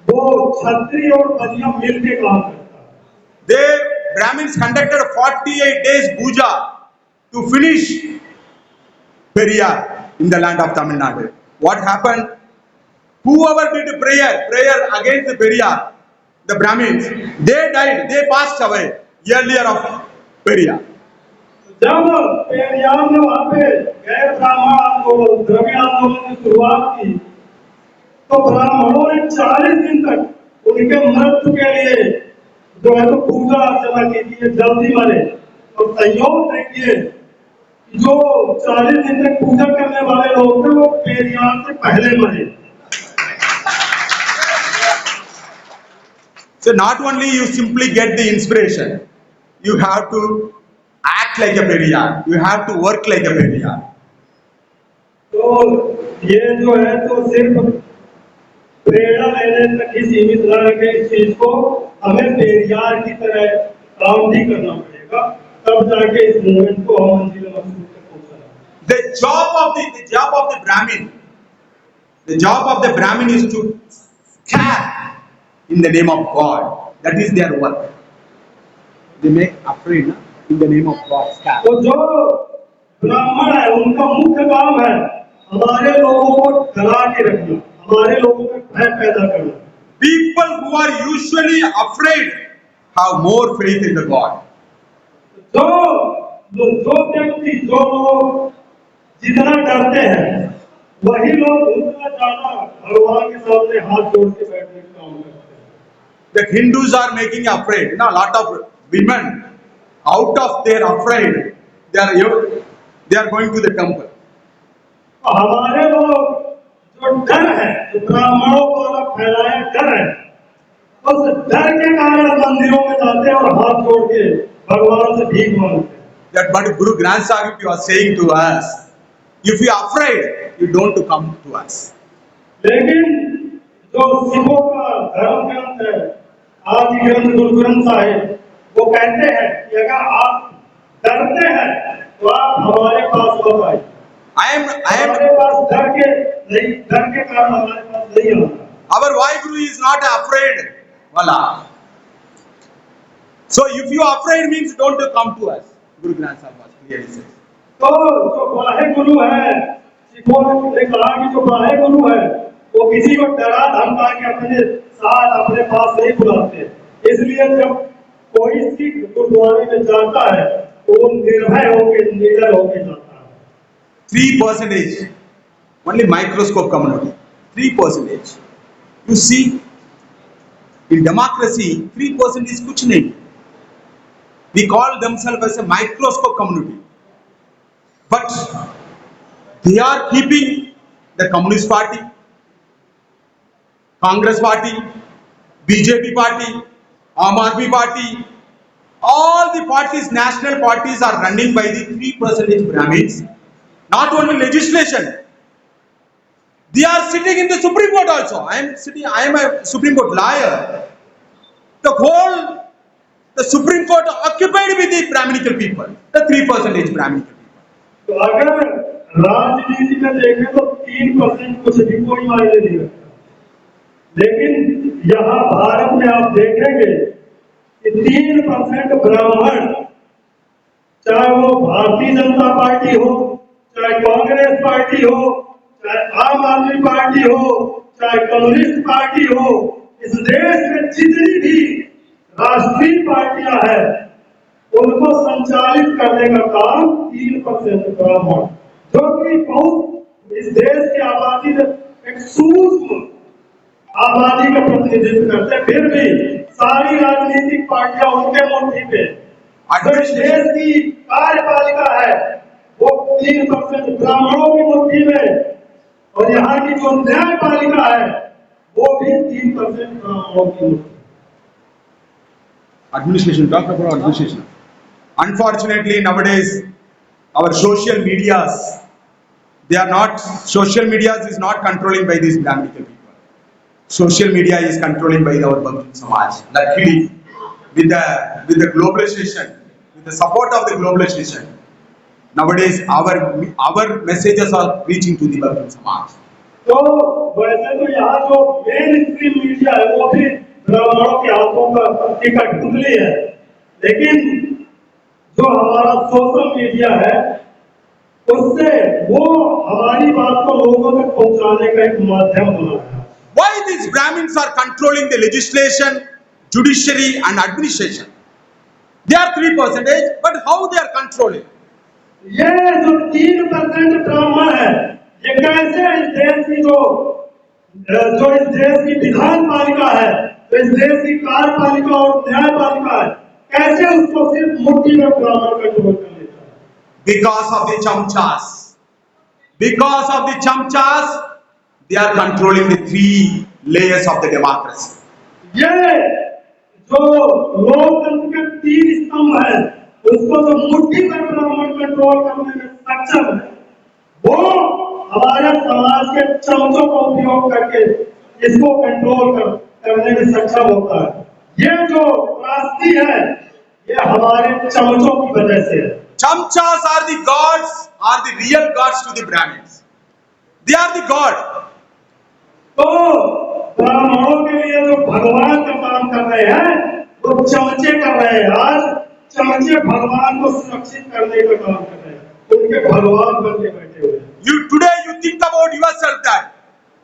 वो क्षत्रिय और बनिया मिलके काम करता है।
The Brahmins conducted 48 days puja to finish Periyar in the land of Tamil Nadu. What happened? Whoever did prayer against the Periyar, the Brahmins, they died, they passed away earlier of Periyar.
जब पेरियार ने वहाँ पे गैर ब्राह्मण आंदोलन, द्रविड़ आंदोलन की शुरुआत की, तो ब्राह्मणों ने 40 दिन तक उनके मृत्यु के लिए जो है तो पूजा अर्चना की थी, जल्दी मरे। और संयोग देखिए, जो 40 दिन तक पूजा करने वाले लोग थे, वो पेरियार से पहले मरे।
So not only you simply get the inspiration, you have to act like a Periyar. You have to work like a Periyar.
तो ये जो है तो सिर्फ प्रेरणा लेने तक ही सीमित न रखे इस चीज को, हमें पेरियार की तरह काम भी करना पड़ेगा, तब जाके इस मूवमेंट को हम मंजिल मकसूद तक पहुंचाएंगे।
The job of the Brahmin is to scare in the name of God. That is their work. They make afraid in the name of God. Scare.
तो जो ब्राह्मण है, उनका मुख्य काम है हमारे लोगों को डरा के रखना, हमारे लोगों में भय पैदा करना।
People who are usually afraid have more faith in the God.
जो व्यक्ति, जो लोग जितना डरते हैं, वही लोग उतना ज्यादा भगवान के सामने हाथ जोड़ के बैठने का काम करते हैं।
The Hindus are making afraid. A lot of women, out of their afraid, they are going to the temple.
हमारे लोग जो डर है, जो ब्राह्मणों द्वारा फैलाया डर है, उस डर के कारण मंदिरों में जाते हैं और हाथ जोड़ के भगवान से भीख मांगते हैं।
That but Guru Granth Sahib was saying to us, if you are afraid, you don't come to us.
लेकिन जो सिखों का धर्म ग्रंथ है, आदि ग्रंथ गुरु ग्रंथ साहिब, वो कहते हैं कि अगर आप डरते हैं तो आप हमारे पास मत आइए। हमारे पास डर के कारण हमारे पास नहीं आता।
Our Vaheguru is not afraid, wala. So if you are afraid means don't come to us. Guru Granth Sahib was clearly says.
तो जो वाहेगुरु है, सिखों ने कहा कि जो वाहेगुरु है, वो किसी को डरा धमका के अपने साथ अपने पास नहीं बुलाते। इसलिए जब कोई सिख गुरुद्वारे में जाता है तो वो निर्भय होकर निडर होकर जाता है।
3%, only microscope community, 3%. You see, in democracy, 3% is kuch nahi. We call themselves as a microscope community, but they are keeping the Communist Party, Congress Party, BJP Party, Aam Aadmi Party, all the parties, national parties are running by the 3% Brahmins. Not only legislation, they are sitting in the Supreme Court also. I am a Supreme Court lawyer. The Supreme Court occupied with the Brahminical people, the 3% Brahminical people.
तो अगर राजनीति में देखें तो 3% कुछ भी कोई मायने नहीं रखता, लेकिन यहाँ भारत में आप देखेंगे कि 3% ब्राह्मण, चाहे वो भारतीय जनता पार्टी हो, चाहे कांग्रेस पार्टी हो, चाहे आम आदमी पार्टी हो, चाहे कम्युनिस्ट पार्टी हो, इस देश में जितनी भी राष्ट्रीय पार्टियां हैं उनको संचालित करने का काम 3% ब्राह्मण, जो कि बहुत इस देश की आबादी में एक सूक्ष्म आबादी का प्रतिनिधित्व करते हैं, फिर भी सारी राजनीतिक पार्टियां उनके मुट्ठी पे। देश की कार्यपालिका है वो 3% ब्राह्मणों की मुट्ठी में, और यहाँ की जो न्यायपालिका है वो भी 3% ब्राह्मणों की मुट्ठी।
Administration, talk about administration. Unfortunately, nowadays, our social medias, social medias is not controlling by these Brahminical people. Social media is controlling by our Bahujana Samaj. Luckily, with the globalization, with the support of the globalization, nowadays our messages are reaching to the Bahujana Samaj.
तो वैसे तो यहाँ जो main stream media है वो भी ब्राह्मणों के हाथों का एक धुंधली है, लेकिन जो हमारा सोशल मीडिया है उससे वो हमारी बात को लोगों तक पहुंचाने का एक माध्यम बना है।
Why these Brahmins are controlling the legislation, judiciary and administration? They are 3%, but how they are controlling?
ये जो 3% ब्राह्मण है, ये कैसे इस देश की जो इस देश की विधान पालिका है, तो इस देश की कार्यपालिका और न्यायपालिका है, कैसे उसको सिर्फ मुट्ठी में ब्राह्मण कंट्रोल कर लेता है?
Because of the chamchas. Because of the chamchas, they are controlling the 3 layers of the democracy.
ये जो लोकतंत्र के 3 स्तंभ है, उसको जो मुट्ठी में ब्राह्मण कंट्रोल करने में सक्षम है, वो हमारे समाज के चमचों का उपयोग करके इसको कंट्रोल करने में सक्षम होता है। ये जो त्रासदी है, ये हमारे चमचों की वजह से है।
Chamchas are the gods, are the real gods to the Brahmins. They are the god.
तो ब्राह्मणों के लिए जो भगवान का काम कर रहे हैं, वो चमचे कर रहे हैं। आज चमचे भगवान को सुरक्षित करने का काम कर रहे हैं, उनके भगवान बन के बैठे हुए हैं।
Today you think about yourself that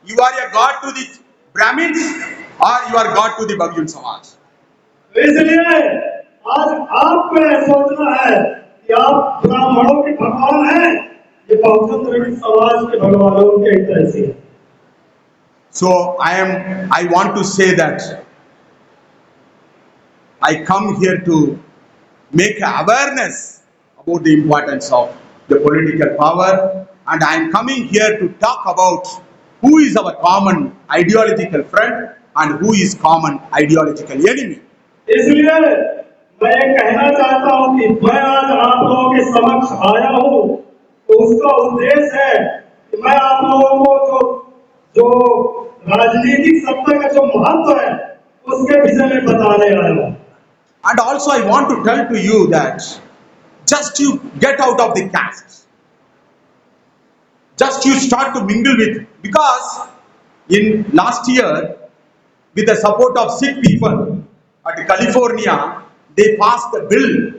you are a god to the Brahmins or you are god to the Bahujana Samaj.
इसलिए आज आपको यह सोचना है कि आप ब्राह्मणों के भगवान हैं, ये बहुजन द्रविड़ समाज के भगवानों के हितैषी हैं।
So I want to say that I come here to make awareness about the importance of the political power, and I am coming here to talk about who is our common ideological friend and who is common ideological enemy.
इसलिए मैं ये कहना चाहता हूं कि मैं आज आप लोगों के समक्ष आया हूं, तो उसका उद्देश्य है कि मैं आप लोगों को जो राजनीतिक सत्ता का जो महत्व है उसके विषय में बताने आया हूं।
And also I want to tell to you that just you get out of the caste. Just you start to mingle with, because in last year, with the support of Sikh people at California, they passed the bill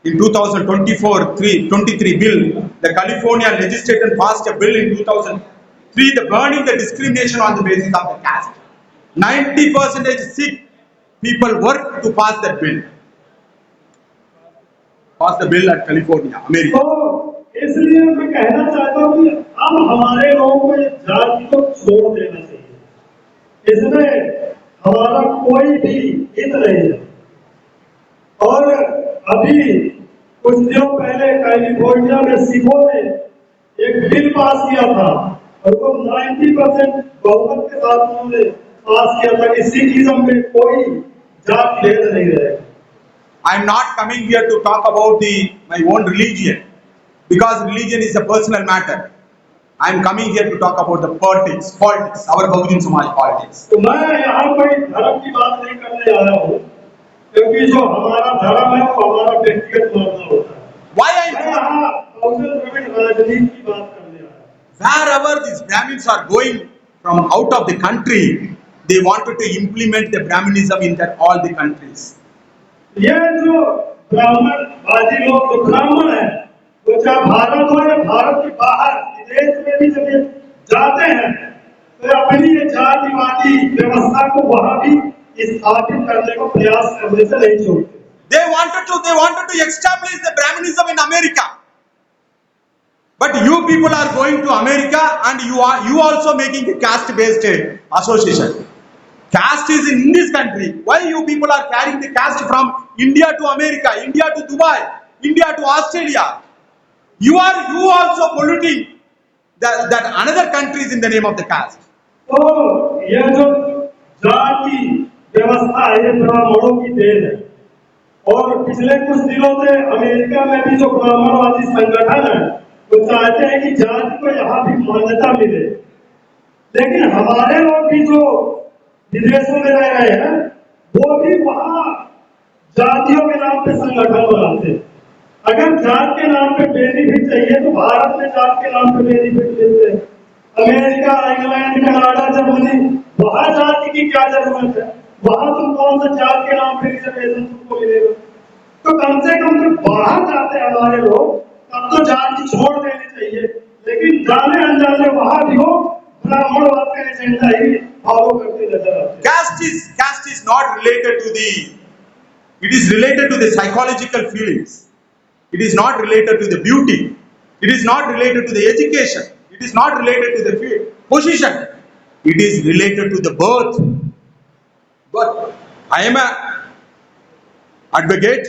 in 2023 bill. The California legislature passed a bill in 2003, the burning the discrimination on the basis of the caste. 90% Sikh people work to pass that bill. Pass the bill at California, America.
तो इसलिए मैं कहना चाहता हूँ कि अब हमारे लोगों को ये जाति को छोड़ देना चाहिए। इसमें हमारा कोई भी हित नहीं है। और अभी कुछ दिनों पहले कैलिफोर्निया में सिखों ने एक बिल पास किया था और वो 90% बहुमत के साथ उन्होंने पास किया था कि सिखिज्म में कोई जात भेद नहीं रहेगा।
I am not coming here to talk about my own religion because religion is a personal matter. I am coming here to talk about the politics, our Bahujan Samaj politics.
तो मैं यहाँ कोई धर्म की बात नहीं करने आया हूँ, क्योंकि जो हमारा धर्म है वो हमारा व्यक्तिगत मामला होता है।
Why I
मैं यहाँ बहुजन द्रविड़ राजनीति की बात करने आया हूँ।
wherever these Brahmins are going from out of the country, they wanted to implement the Brahminism in all the countries.
ये जो ब्राह्मणवादी लोग जो ब्राह्मण है, वो चाहे भारत हो या भारत के बाहर विदेश में भी जब ये जाते हैं तो अपनी ये जातिवादी व्यवस्था को वहां भी स्थापित करने को प्रयास करने से नहीं छोड़ते।
They wanted to establish the Brahminism in America. But you people are going to America and you also making a caste-based association. Caste is in this country. Why you people are carrying the caste from India to America, India to Dubai, India to Australia? You also polluting that another countries in the name of the caste.
तो ये जो जाति व्यवस्था है ये ब्राह्मणों की then है। और पिछले कुछ दिनों से अमेरिका में भी जो ब्राह्मणवादी संगठन है वो चाहते हैं कि जाति को यहाँ भी मान्यता मिले। लेकिन हमारे लोग भी जो विदेशों में रह रहे हैं वो भी वहाँ जातियों के नाम पे संगठन बनाते हैं। अगर जात के नाम पे बेनिफिट चाहिए तो भारत में जात के नाम पे बेनिफिट देते हैं। अमेरिका, इंग्लैंड, कनाडा, जर्मनी, वहाँ जाति की क्या जरूरत है? वहाँ तुम कौन सा जात के नाम पे रिजर्वेशन तुमको मिलेगा? तो कम से कम जब बाहर जाते हैं हमारे लोग तब तो जाति छोड़ देनी चाहिए। लेकिन जाने अनजाने वहाँ भी हो ब्राह्मणवाद का एजेंडा ही फॉलो करते नजर आते हैं।
Caste is not related to it is related to the psychological feelings. It is not related to the beauty. It is not related to the education. It is not related to the position. It is related to the birth. But I am a advocate.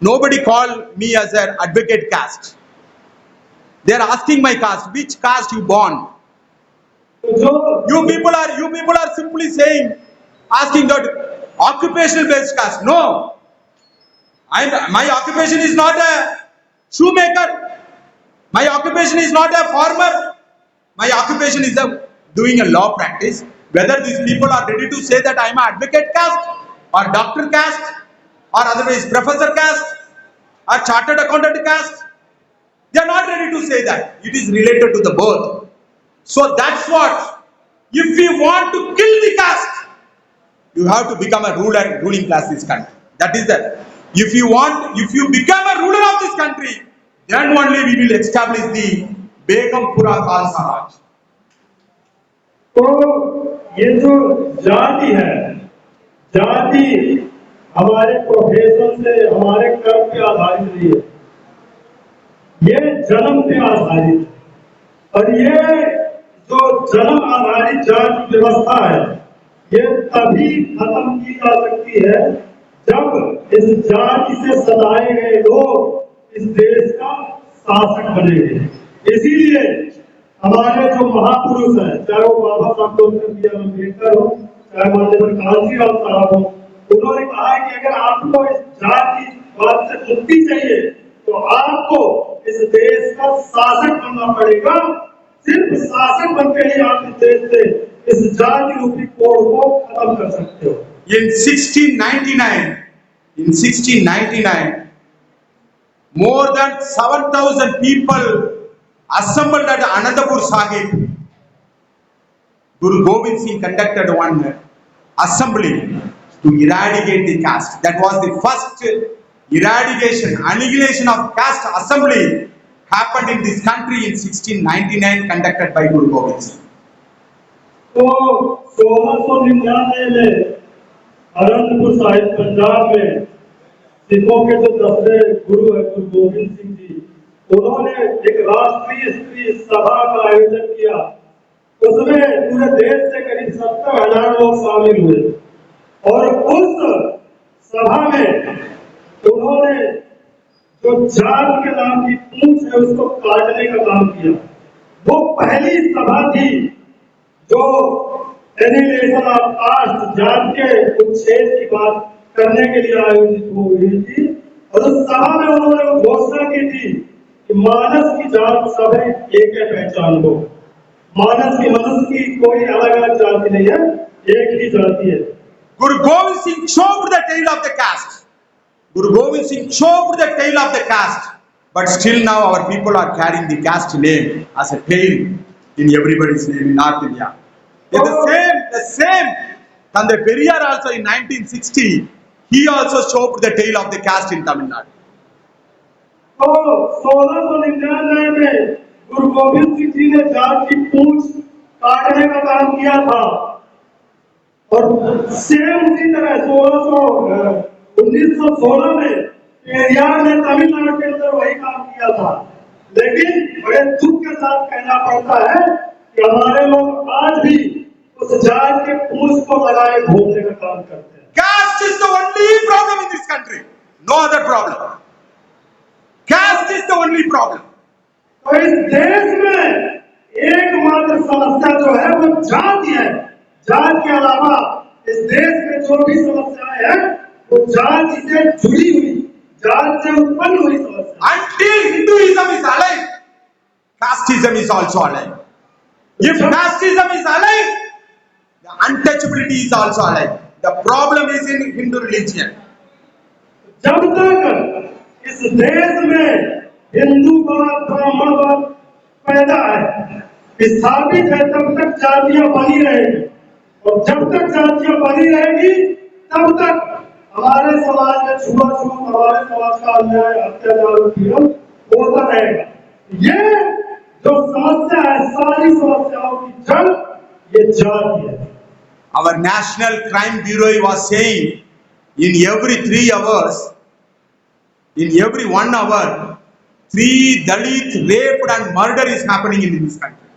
Nobody call me as an advocate caste. They are asking my caste, which caste you born? You people are simply saying, asking that occupational based caste. No, my occupation is not a shoemaker. My occupation is not a farmer. My occupation is doing a law practice. Whether these people are ready to say that I am an advocate caste or doctor caste or otherwise professor caste or chartered accountant caste, they are not ready to say that. It is related to the birth. So that's what. If we want to kill the caste, you have to become a ruling class in this country. That is that. If you become a ruler of this country, then only we will establish the Begumpura Khan Samaj.
तो ये जो जाति है, जाति हमारे profession से हमारे कर्म पे आधारित नहीं है, ये जन्म पे आधारित है। और ये जो जन्म आधारित जाति व्यवस्था है ये तभी खत्म की जा सकती है जब इस जाति से सताए गए लोग इस देश का शासक बनेंगे। इसीलिए हमारे जो महापुरुष हैं, चाहे वो बाबा साहब डॉक्टर बी आर अम्बेडकर हो, चाहे माननीय कांशीराम साहब हो, उन्होंने कहा है कि अगर आपको इस जाति बात से मुक्ति चाहिए तो आपको इस देश का शासक बनना पड़ेगा। सिर्फ शासक बनकर ही आप इस देश से इस जाति रूपी कोड को खत्म कर सकते हो।
In 1699, more than 7,000 people assembled at Anandapur Sahib. Guru Gobind Singh conducted one assembly to eradicate the caste. That was the first annihilation of caste assembly happened in this country in 1699, conducted by Guru Gobind Singh.
तो 1699 में आनंदपुर साहिब पंजाब में सिखों के जो 10वें गुरु है गुरु गोविंद सिंह जी, उन्होंने एक राष्ट्रीय स्त्री सभा का आयोजन किया। उसमें पूरे देश से करीब 70,000 लोग शामिल हुए और उस सभा में उन्होंने जो जात के नाम की पूंछ है उसको काटने का काम किया। वो पहली सभा थी जो एनिलेशन ऑफ कास्ट, जात के उच्छेद की बात करने के लिए आयोजित हुई थी। और उस सभा में उन्होंने घोषणा की थी कि मानस की जात सब है, एक है पहचान को। मानस की मनुष्य की कोई अलग अलग जाति नहीं है, एक ही जाति है।
Guru Gobind Singh chopped the tail of the caste. Guru Gobind Singh chopped the tail of the caste. But still now our people are carrying the caste name as a tail in everybody's name in North India. It's the same. Tandai Periyar also in 1960, he also chopped the tail of the caste in Tamil Nadu.
तो 1699 में गुरु गोविंद सिंह जी ने जात की पूंछ काटने का काम किया था और सेम उसी तरह 1916 में पेरियार ने तमिलनाडु के अंदर वही काम किया था। लेकिन बड़े दुख के साथ कहना पड़ता है कि हमारे लोग आज भी उस जात के पूंछ को लगाए घूमने का काम करते हैं।
Caste is the only problem in this country. No other problem. Caste is the only problem.
तो इस देश में एकमात्र समस्या जो है वो जाति है। जात के अलावा इस देश में जो भी समस्याएं हैं वो जाति से जुड़ी हुई, जात से उत्पन्न हुई समस्या।
Until Hinduism is alive, casteism is also alive. If casteism is alive, the untouchability is also alive. The problem is in Hindu religion.
जब तक इस देश में हिंदूवाद, ब्राह्मणवाद पैदा है, स्थापित है, तब तक जातियां बनी रहेगी और जब तक जातियां बनी रहेगी तब तक हमारे समाज में छुआछूत, हमारे समाज का अन्याय, अत्याचार, उत्पीड़न होता रहेगा। ये जो समस्या है, सारी समस्याओं की जड़ ये जाति है।
Our National Crime Bureau was saying in every 3 hours, in every 1 hour, 3 Dalit raped and murder is happening in this country.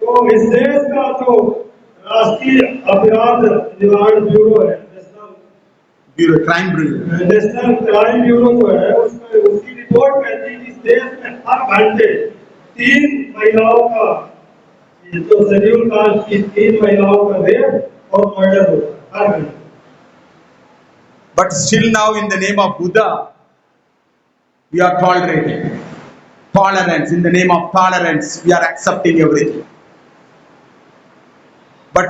तो इस देश का जो राष्ट्रीय अपराध निवारण ब्यूरो है,
Crime Bureau.
National crime bureau जो है, उसमें उसकी रिपोर्ट कहती है कि इस देश में हर घंटे 3 महिलाओं का, जो शेड्यूल कास्ट की 3 महिलाओं का रेप और मर्डर होता है हर घंटे।
But still now in the name of Buddha, we are tolerating. Tolerance, in the name of tolerance, we are accepting everything. But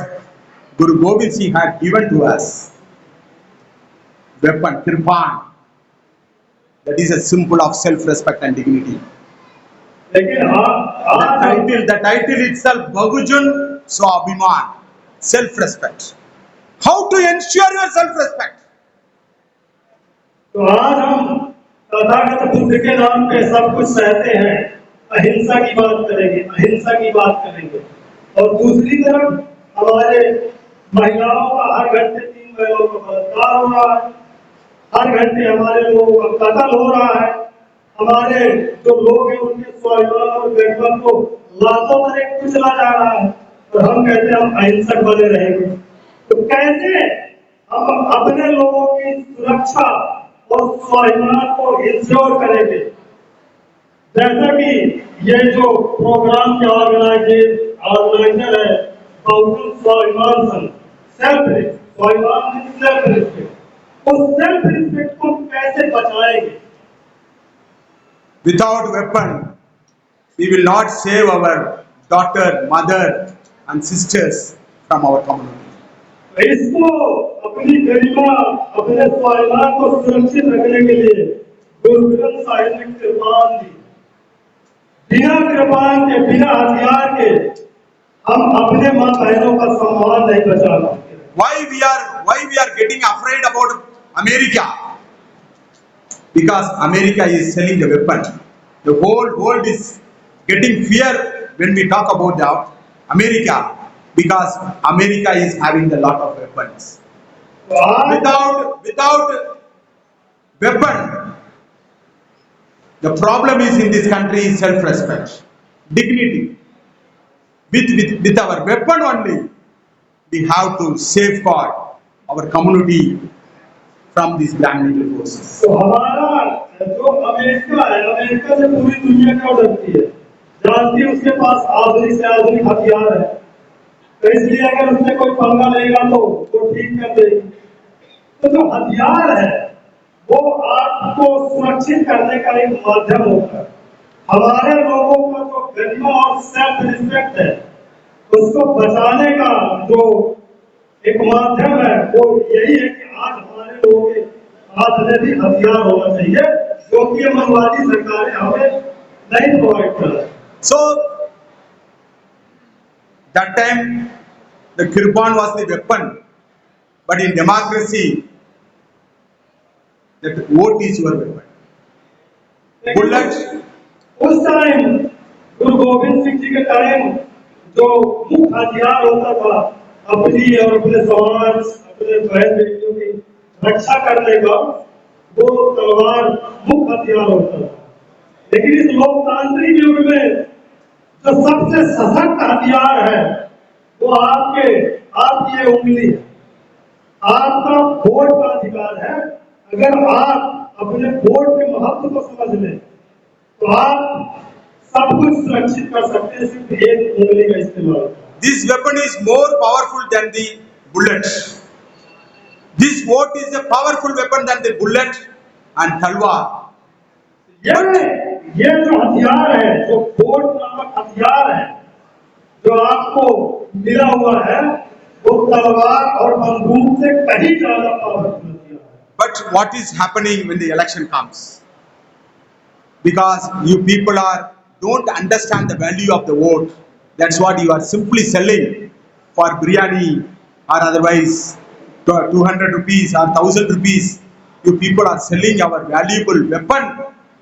Guru Gobind Singh had given to us weapon, Kirpan, that is a symbol of self-respect and dignity.
लेकिन
The title itself, Bahujun Swabhiman, self-respect. How to ensure your self-respect?
तो आज हम तथागत बुद्ध के नाम पे सब कुछ सहते हैं, अहिंसा की बात करेंगे, अहिंसा की बात करेंगे, और दूसरी तरफ हमारे महिलाओं का हर घंटे 3 महिलाओं का बलात्कार हो रहा है, हर घंटे हमारे लोगों का कत्ल हो रहा है, हमारे जो लोग हैं उनके स्वाभिमान और गरिमा को लातों पर एक कुचला जा रहा है, और हम कहते हैं हम अहिंसक बने रहेंगे। तो कैसे हम अपने लोगों की सुरक्षा और स्वाभिमान को इंश्योर करेंगे? जैसा कि ये जो प्रोग्राम के ऑर्गेनाइजर है बहुजन स्वाभिमान संघ, स्वाभिमान सेल्फ रिस्पेक्ट, उस सेल्फ रिस्पेक्ट को कैसे बचाएंगे?
Without weapon, we will not save our daughter, mother and sisters from our community.
इसको अपनी गरिमा, अपने स्वाभिमान को सुरक्षित रखने के लिए गुरु ग्रंथ साहिब ने कृपान दी। बिना कृपान के, बिना हथियार के हम अपने माँ बहनों का सम्मान नहीं बचा सकते।
Why we are getting afraid about America? Because America is selling the weapon. The whole world is getting fear when we talk about America. because America is having a lot of weapons.
तो आज
Without weapon, the problem is in this country is self-respect, dignity. With our weapon only, we have to safeguard our community from these brahminical forces.
तो हमारा जो America है, America से पूरी दुनिया क्या डरती है, जानती है उसके पास आधुनिक से आधुनिक हथियार है, तो इसलिए अगर उससे कोई पंगा लेगा तो वो ठीक कर देगी। तो जो हथियार है वो आपको सुरक्षित करने का एक माध्यम होता है। हमारे लोगों का जो गरिमा और सेल्फ रिस्पेक्ट है उसको बचाने का जो एक माध्यम है वो यही है कि आज हमारे लोगों के हाथ में भी हथियार होना चाहिए, जो कि ये मनवादी सरकारें हमें नहीं प्रोवाइड कर रही।
So that time the Kirpan was the weapon, but in democracy that vote is your weapon. Bullet.
उस टाइम गुरु गोविंद सिंह जी के टाइम जो मुख्य हथियार होता था अपनी और अपने समाज, अपने बहन बेटियों की रक्षा करने का, वो तलवार मुख्य हथियार होता था। लेकिन इस लोकतांत्रिक युग में जो सबसे सशक्त हथियार है वो आपकी ये उंगली है, आपका वोट का अधिकार है। अगर आप अपने वोट के महत्व को समझ लें तो आप सब कुछ सुरक्षित कर सकते हैं सिर्फ एक उंगली का इस्तेमाल।
This weapon is more powerful than the bullet. This vote is a powerful weapon than the bullet and talwar.
ये जो हथियार है, जो वोट नामक हथियार है जो आपको मिला हुआ है, वो तलवार और बंदूक से कहीं ज्यादा पावरफुल हथियार है।
But what is happening when the election comes? Because you people don't understand the value of the vote. That's what you are simply selling for biryani or otherwise 200 rupees or 1000 rupees. You people are selling our valuable weapon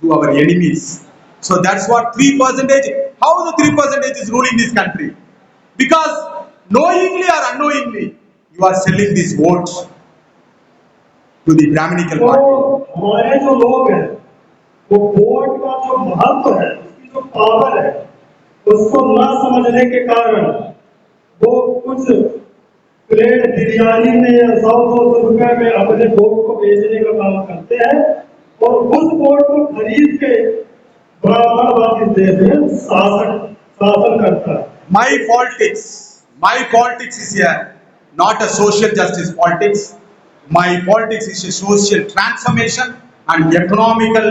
to our enemies. So that's what 3%. How the 3% is ruling this country? Because knowingly or unknowingly, you are selling these votes to the Brahminical
तो
party.
हमारे जो लोग हैं वो vote का जो महत्व है, उसकी जो पावर है, उसको ना समझने के कारण वो कुछ प्लेट बिरयानी में या 100-200 रुपए में अपने वोट को बेचने का काम करते हैं और उस वोट को खरीद के ब्राह्मणवादी देश में शासन करता है।
My politics is here not a social justice politics. My politics is a social transformation and economical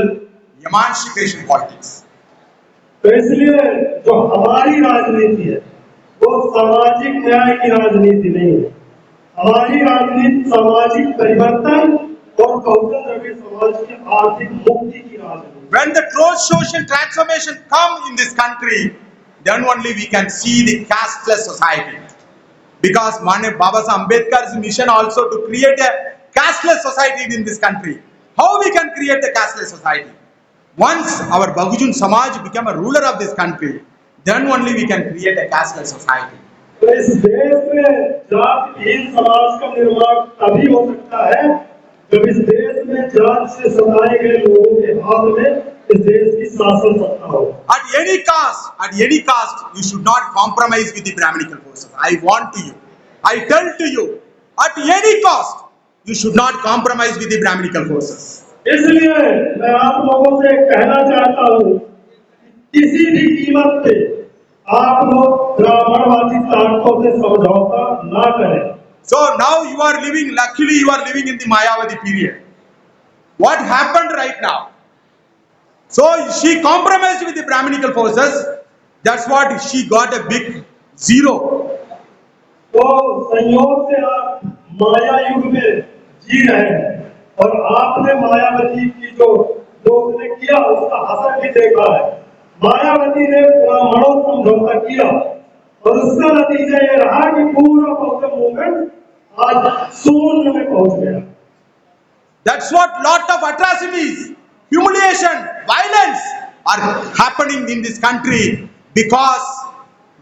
emancipation politics.
तो इसलिए जो हमारी राजनीति है वो सामाजिक न्याय की राजनीति नहीं है। हमारी राजनीति सामाजिक परिवर्तन और बहुजन द्रव्य समाज की आर्थिक मुक्ति की राजनीति।
When the true social transformation come in this country, then only we can see the casteless society. Because Baba Saheb Ambedkar's mission also to create a casteless society in this country. How we can create a casteless society? Once our Bahujun Samaj become a ruler of this country, then only we can create a casteless society.
तो इस देश में जातिहीन समाज का निर्माण तभी हो सकता है जब इस देश में जात से सताए गए लोगों के हाथ में इस देश की शासन सत्ता हो।
At any cost, you should not compromise with the Brahminical forces. I want to you, I tell to you, at any cost, you should not compromise with the Brahminical forces.
इसलिए मैं आप लोगों से कहना चाहता हूँ कि किसी भी कीमत पे आप लोग ब्राह्मणवादी ताकतों से समझौता ना करें।
So now you are living, luckily you are living in the Mayavadi period. What happened right now? So she compromised with the Brahminical forces. That's what she got a big zero.
तो संयोग से आप माया युग में जी रहे हैं और आपने मायावती की जो उसने किया उसका असर भी देखा है। मायावती ने ब्राह्मणों से समझौता किया और उसका नतीजा ये रहा कि पूरा बहुजन मूवमेंट आज शून्य में पहुंच गया।
That's what lot of atrocities, humiliation, violence are happening in this country because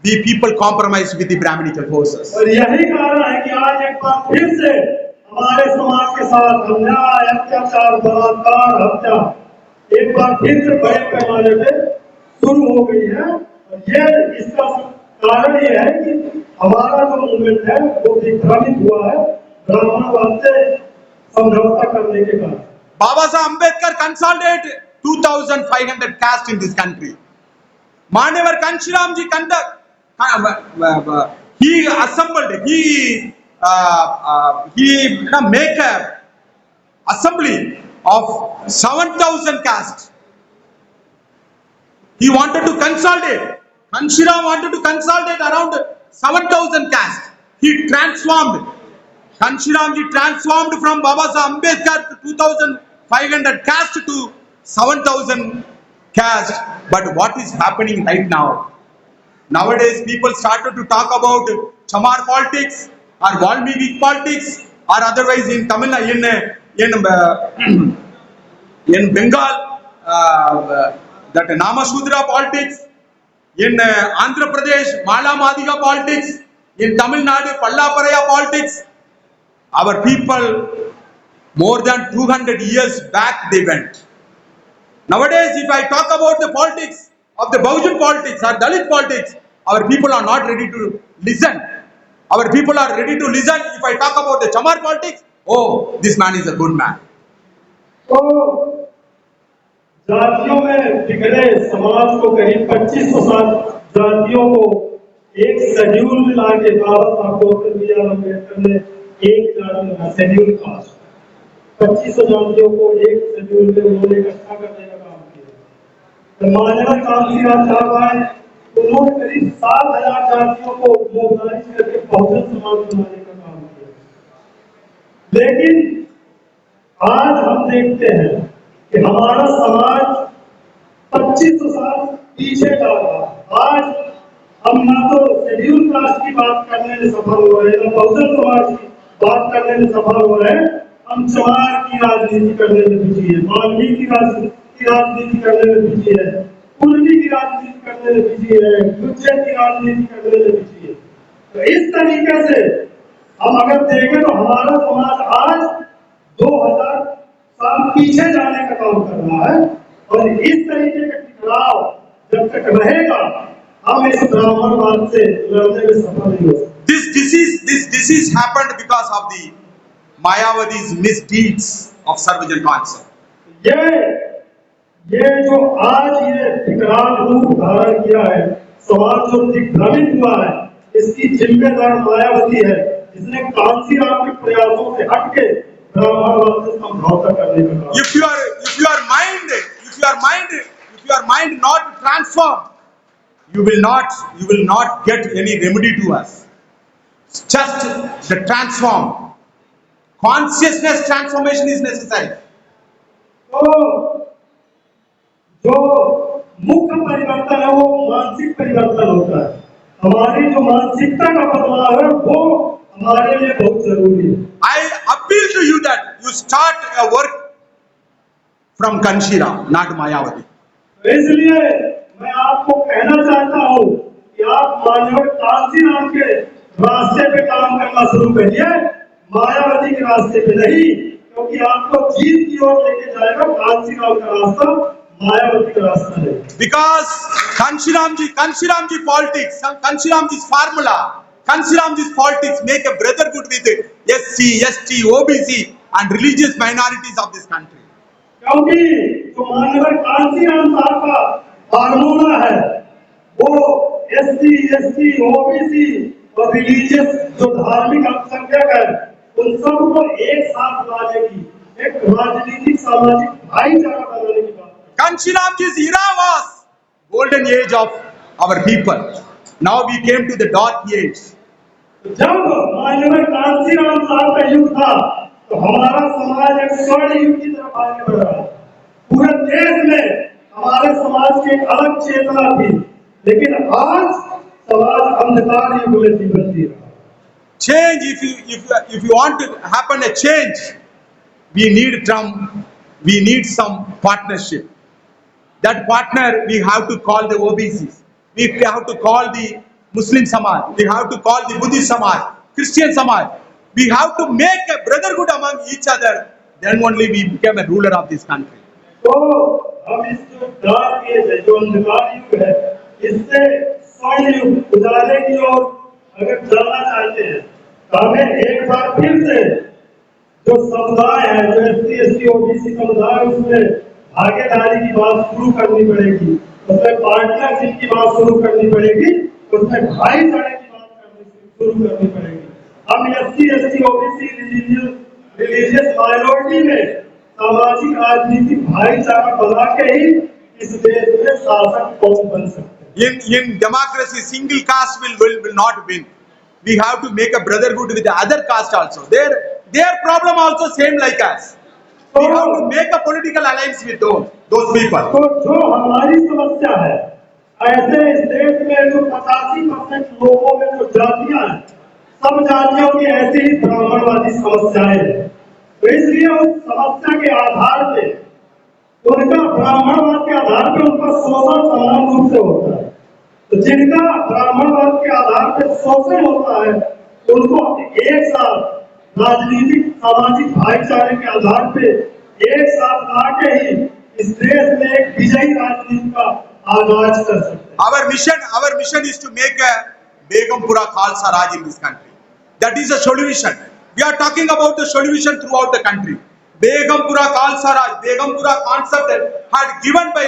we people compromised with the Brahminical forces.
और यही कारण है कि आज एक बार फिर से हमारे समाज के साथ अन्याय, अत्याचार, बलात्कार, हत्या एक बार फिर से बड़े पैमाने पे शुरू हो गई है। और ये इसका कारण ये है कि हमारा जो मूवमेंट है वो विभ्रमित हुआ है ब्राह्मणवाद से समझौता करने के कारण।
Baba Saheb Ambedkar consolidated 2,500 castes in this country. Manevar Kanshiramji he assembled, he make a assembly of 7,000 castes. He wanted to consolidate. Kanshiram wanted to consolidate around 7,000 castes. He transformed. Kanshiramji transformed from Baba Saheb Ambedkar to 2,500 caste to 7,000 caste. But what is happening right now? Nowadays, people started to talk about Chamar politics or Valmiki politics, or otherwise in Tamil Nadu, in Bengal, that Namashudra politics, in Andhra Pradesh, Mala Madhiga politics, in Tamil Nadu, Pallaparaya politics. Our people, more than 200 years back, they went. Nowadays, if I talk about the politics of the Bahujan politics or Dalit politics, our people are not ready to listen. Our people are ready to listen. If I talk about the Chamar politics, oh, this man is a good man.
तो जातियों में बिखरे समाज को करीब 2500 जातियों को एक शेड्यूल में लाके बाबा साहब अम्बेडकर ने एक जाति शेड्यूल कास्ट 2500 जातियों को एक शेड्यूल में उन्होंने इकट्ठा करने का काम किया। मानव कांशीराम साहब आए, उन्होंने करीब 7,000 जातियों को मोबिलाइज करके बहुजन समाज बनाने का काम किया। लेकिन आज हम देखते हैं कि हमारा समाज 2500 साल पीछे जा रहा। आज हम ना तो शेड्यूल कास्ट की बात करने में सफल हो रहे हैं, ना बहुजन समाज की बात करने में सफल हो रहे हैं। हम चमार की राजनीति करने में बिजी है, मालवी की राजनीति करने में बिजी है, कुर्मी की राजनीति करने में बिजी है, गुज्जर की राजनीति करने में बिजी है। तो इस तरीके से हम अगर देखें तो हमारा समाज आज 2000 साल पीछे जाने का काम कर रहा है। और इस तरीके का टकराव जब तक रहेगा, हम इस ब्राह्मणवाद से लड़ने में सफल नहीं हो सकते।
This disease happened because of the Mayawadi's misdeeds of Sarvajan concept.
ये जो आज ये टकराव रूप धारण किया है, समाज जो दिग्भ्रमित हुआ है, इसकी जिम्मेदार मायावती है, जिसने कांशीराम के प्रयासों से हटके ब्राह्मणवाद से समझौता करने का काम।
If your mind not transformed, you will not get any remedy to us. Just the transform. Consciousness transformation is necessary.
तो जो मुख्य परिवर्तन है वो मानसिक परिवर्तन होता है। हमारी जो मानसिकता का बदलाव है वो हमारे लिए बहुत जरूरी है।
I appeal to you that you start a work from Kanshiram, not Mayavati.
इसलिए मैं आपको कहना चाहता हूँ कि आप मानव कांशीराम के रास्ते पे काम करना शुरू करिए, मायावती के रास्ते पे नहीं, क्योंकि आपको जीत की ओर लेके जाएगा कांशीराम का रास्ता, मायावती का रास्ता नहीं।
Because Kanshiramji politics, Kanshiramji's formula, Kanshiramji's politics make a brotherhood with SC, ST, OBC and religious minorities of this country.
क्योंकि जो मानव कांशीराम साहब का फार्मूला है वो SC, ST, OBC और रिलीजियस जो धार्मिक अल्पसंख्यक है उन सबको एक साथ लाने की, एक राजनीतिक सामाजिक भाईचारा बनाने की बात।
Kanshiramji's era was golden age of our people. Now we came to the dark age.
जब मानव कांशीराम साहब का युग था तो हमारा समाज एक स्वर्ण युग की तरफ आगे बढ़ रहा है। पूरे देश में हमारे समाज की एक अलग चेतना थी, लेकिन आज समाज अंधकार युग में जीवन जी रहा है।
Change, if you want to happen a change, we need some partnership. That partner we have to call the OBCs. We have to call the Muslim Samaj, we have to call the Buddhist Samaj, Christian Samaj. We have to make a brotherhood among each other. Then only we become a ruler of this country.
तो हम इस जो dark as है, जो अंधकार युग है, इससे स्वर्ण युग उजाले की ओर अगर जाना चाहते हैं तो हमें एक बार फिर से जो समुदाय है, जो एससी एसटी ओबीसी समुदाय, उसमें भागीदारी की बात शुरू करनी पड़ेगी, उसमें पार्टनरशिप की बात शुरू करनी पड़ेगी, उसमें भाईचारे की बात शुरू करनी पड़ेगी। हम SC ST OBC religious minority में सामाजिक राजनीतिक भाईचारा बना के ही इस देश में शासक कौन बन सकते हैं।
In democracy, single caste will not win. We have to make a brotherhood with the other caste also. Their problem also same like us. We have to make a political alliance with those people.
तो जो हमारी समस्या है, ऐसे इस देश में जो 85% लोगों में जो जातियां हैं, सब जातियों की ऐसी ही ब्राह्मणवादी समस्याएं हैं। तो इसलिए उस समस्या के आधार पे, उनका ब्राह्मणवाद के आधार पे उनका शोषण समान रूप से होता है। तो जिनका ब्राह्मणवाद के आधार पे शोषण होता है, उनको एक साथ राजनीतिक सामाजिक भाईचारे के आधार पे एक साथ लाके ही इस देश में एक विजयी राजनीति का आगाज कर सकते हैं।
Our mission is to make a Begumpura Khalsa Raj in this country. That is a solution. We are talking about the solution throughout the country. Begumpura Khalsa Raj, Begumpura concept had given by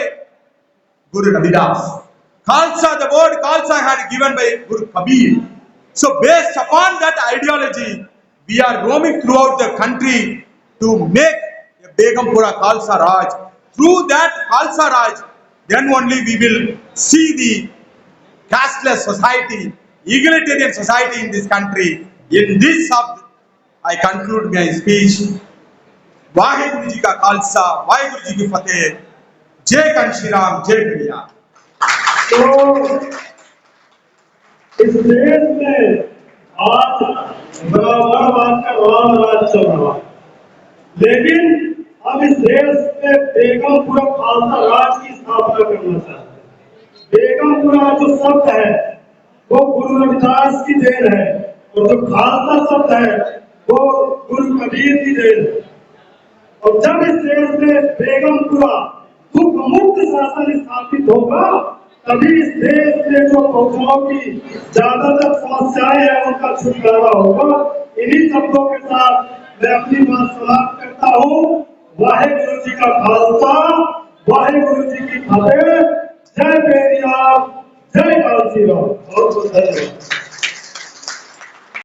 Guru Ravidas. Khalsa, the word Khalsa had given by Guru Kabir. So based upon that ideology, we are roaming throughout the country to make a Begumpura Khalsa Raj. Through that Khalsa Raj, then only we will see the casteless society, egalitarian society in this country. In this sub, I conclude my speech. Waheguru ji का खालसा, वाहेगुरु जी की फतेह, जय कांशी राम, जय भैया।
तो इस देश में आज ब्राह्मणवाद का राम राज चल रहा है, लेकिन हम इस देश में बेगमपुरा खालसा राज की स्थापना करना चाहते हैं। बेगमपुरा जो शब्द है वो गुरु रविदास की देन है, और जो खालसा शब्द है वो गुरु कबीर की देन है। और जब इस देश में बेगमपुरा दुख मुक्त शासन स्थापित होगा, तभी इस देश में जो पहुंचाओ की ज्यादातर समस्याएं हैं उनका छुटकारा होगा। इन्हीं शब्दों के साथ मैं अपनी बात समाप्त करता हूँ। वाहेगुरु जी का खालसा, वाहेगुरु जी की फतेह, जय पेरियार, जय कांशी राम। बहुत बहुत धन्यवाद।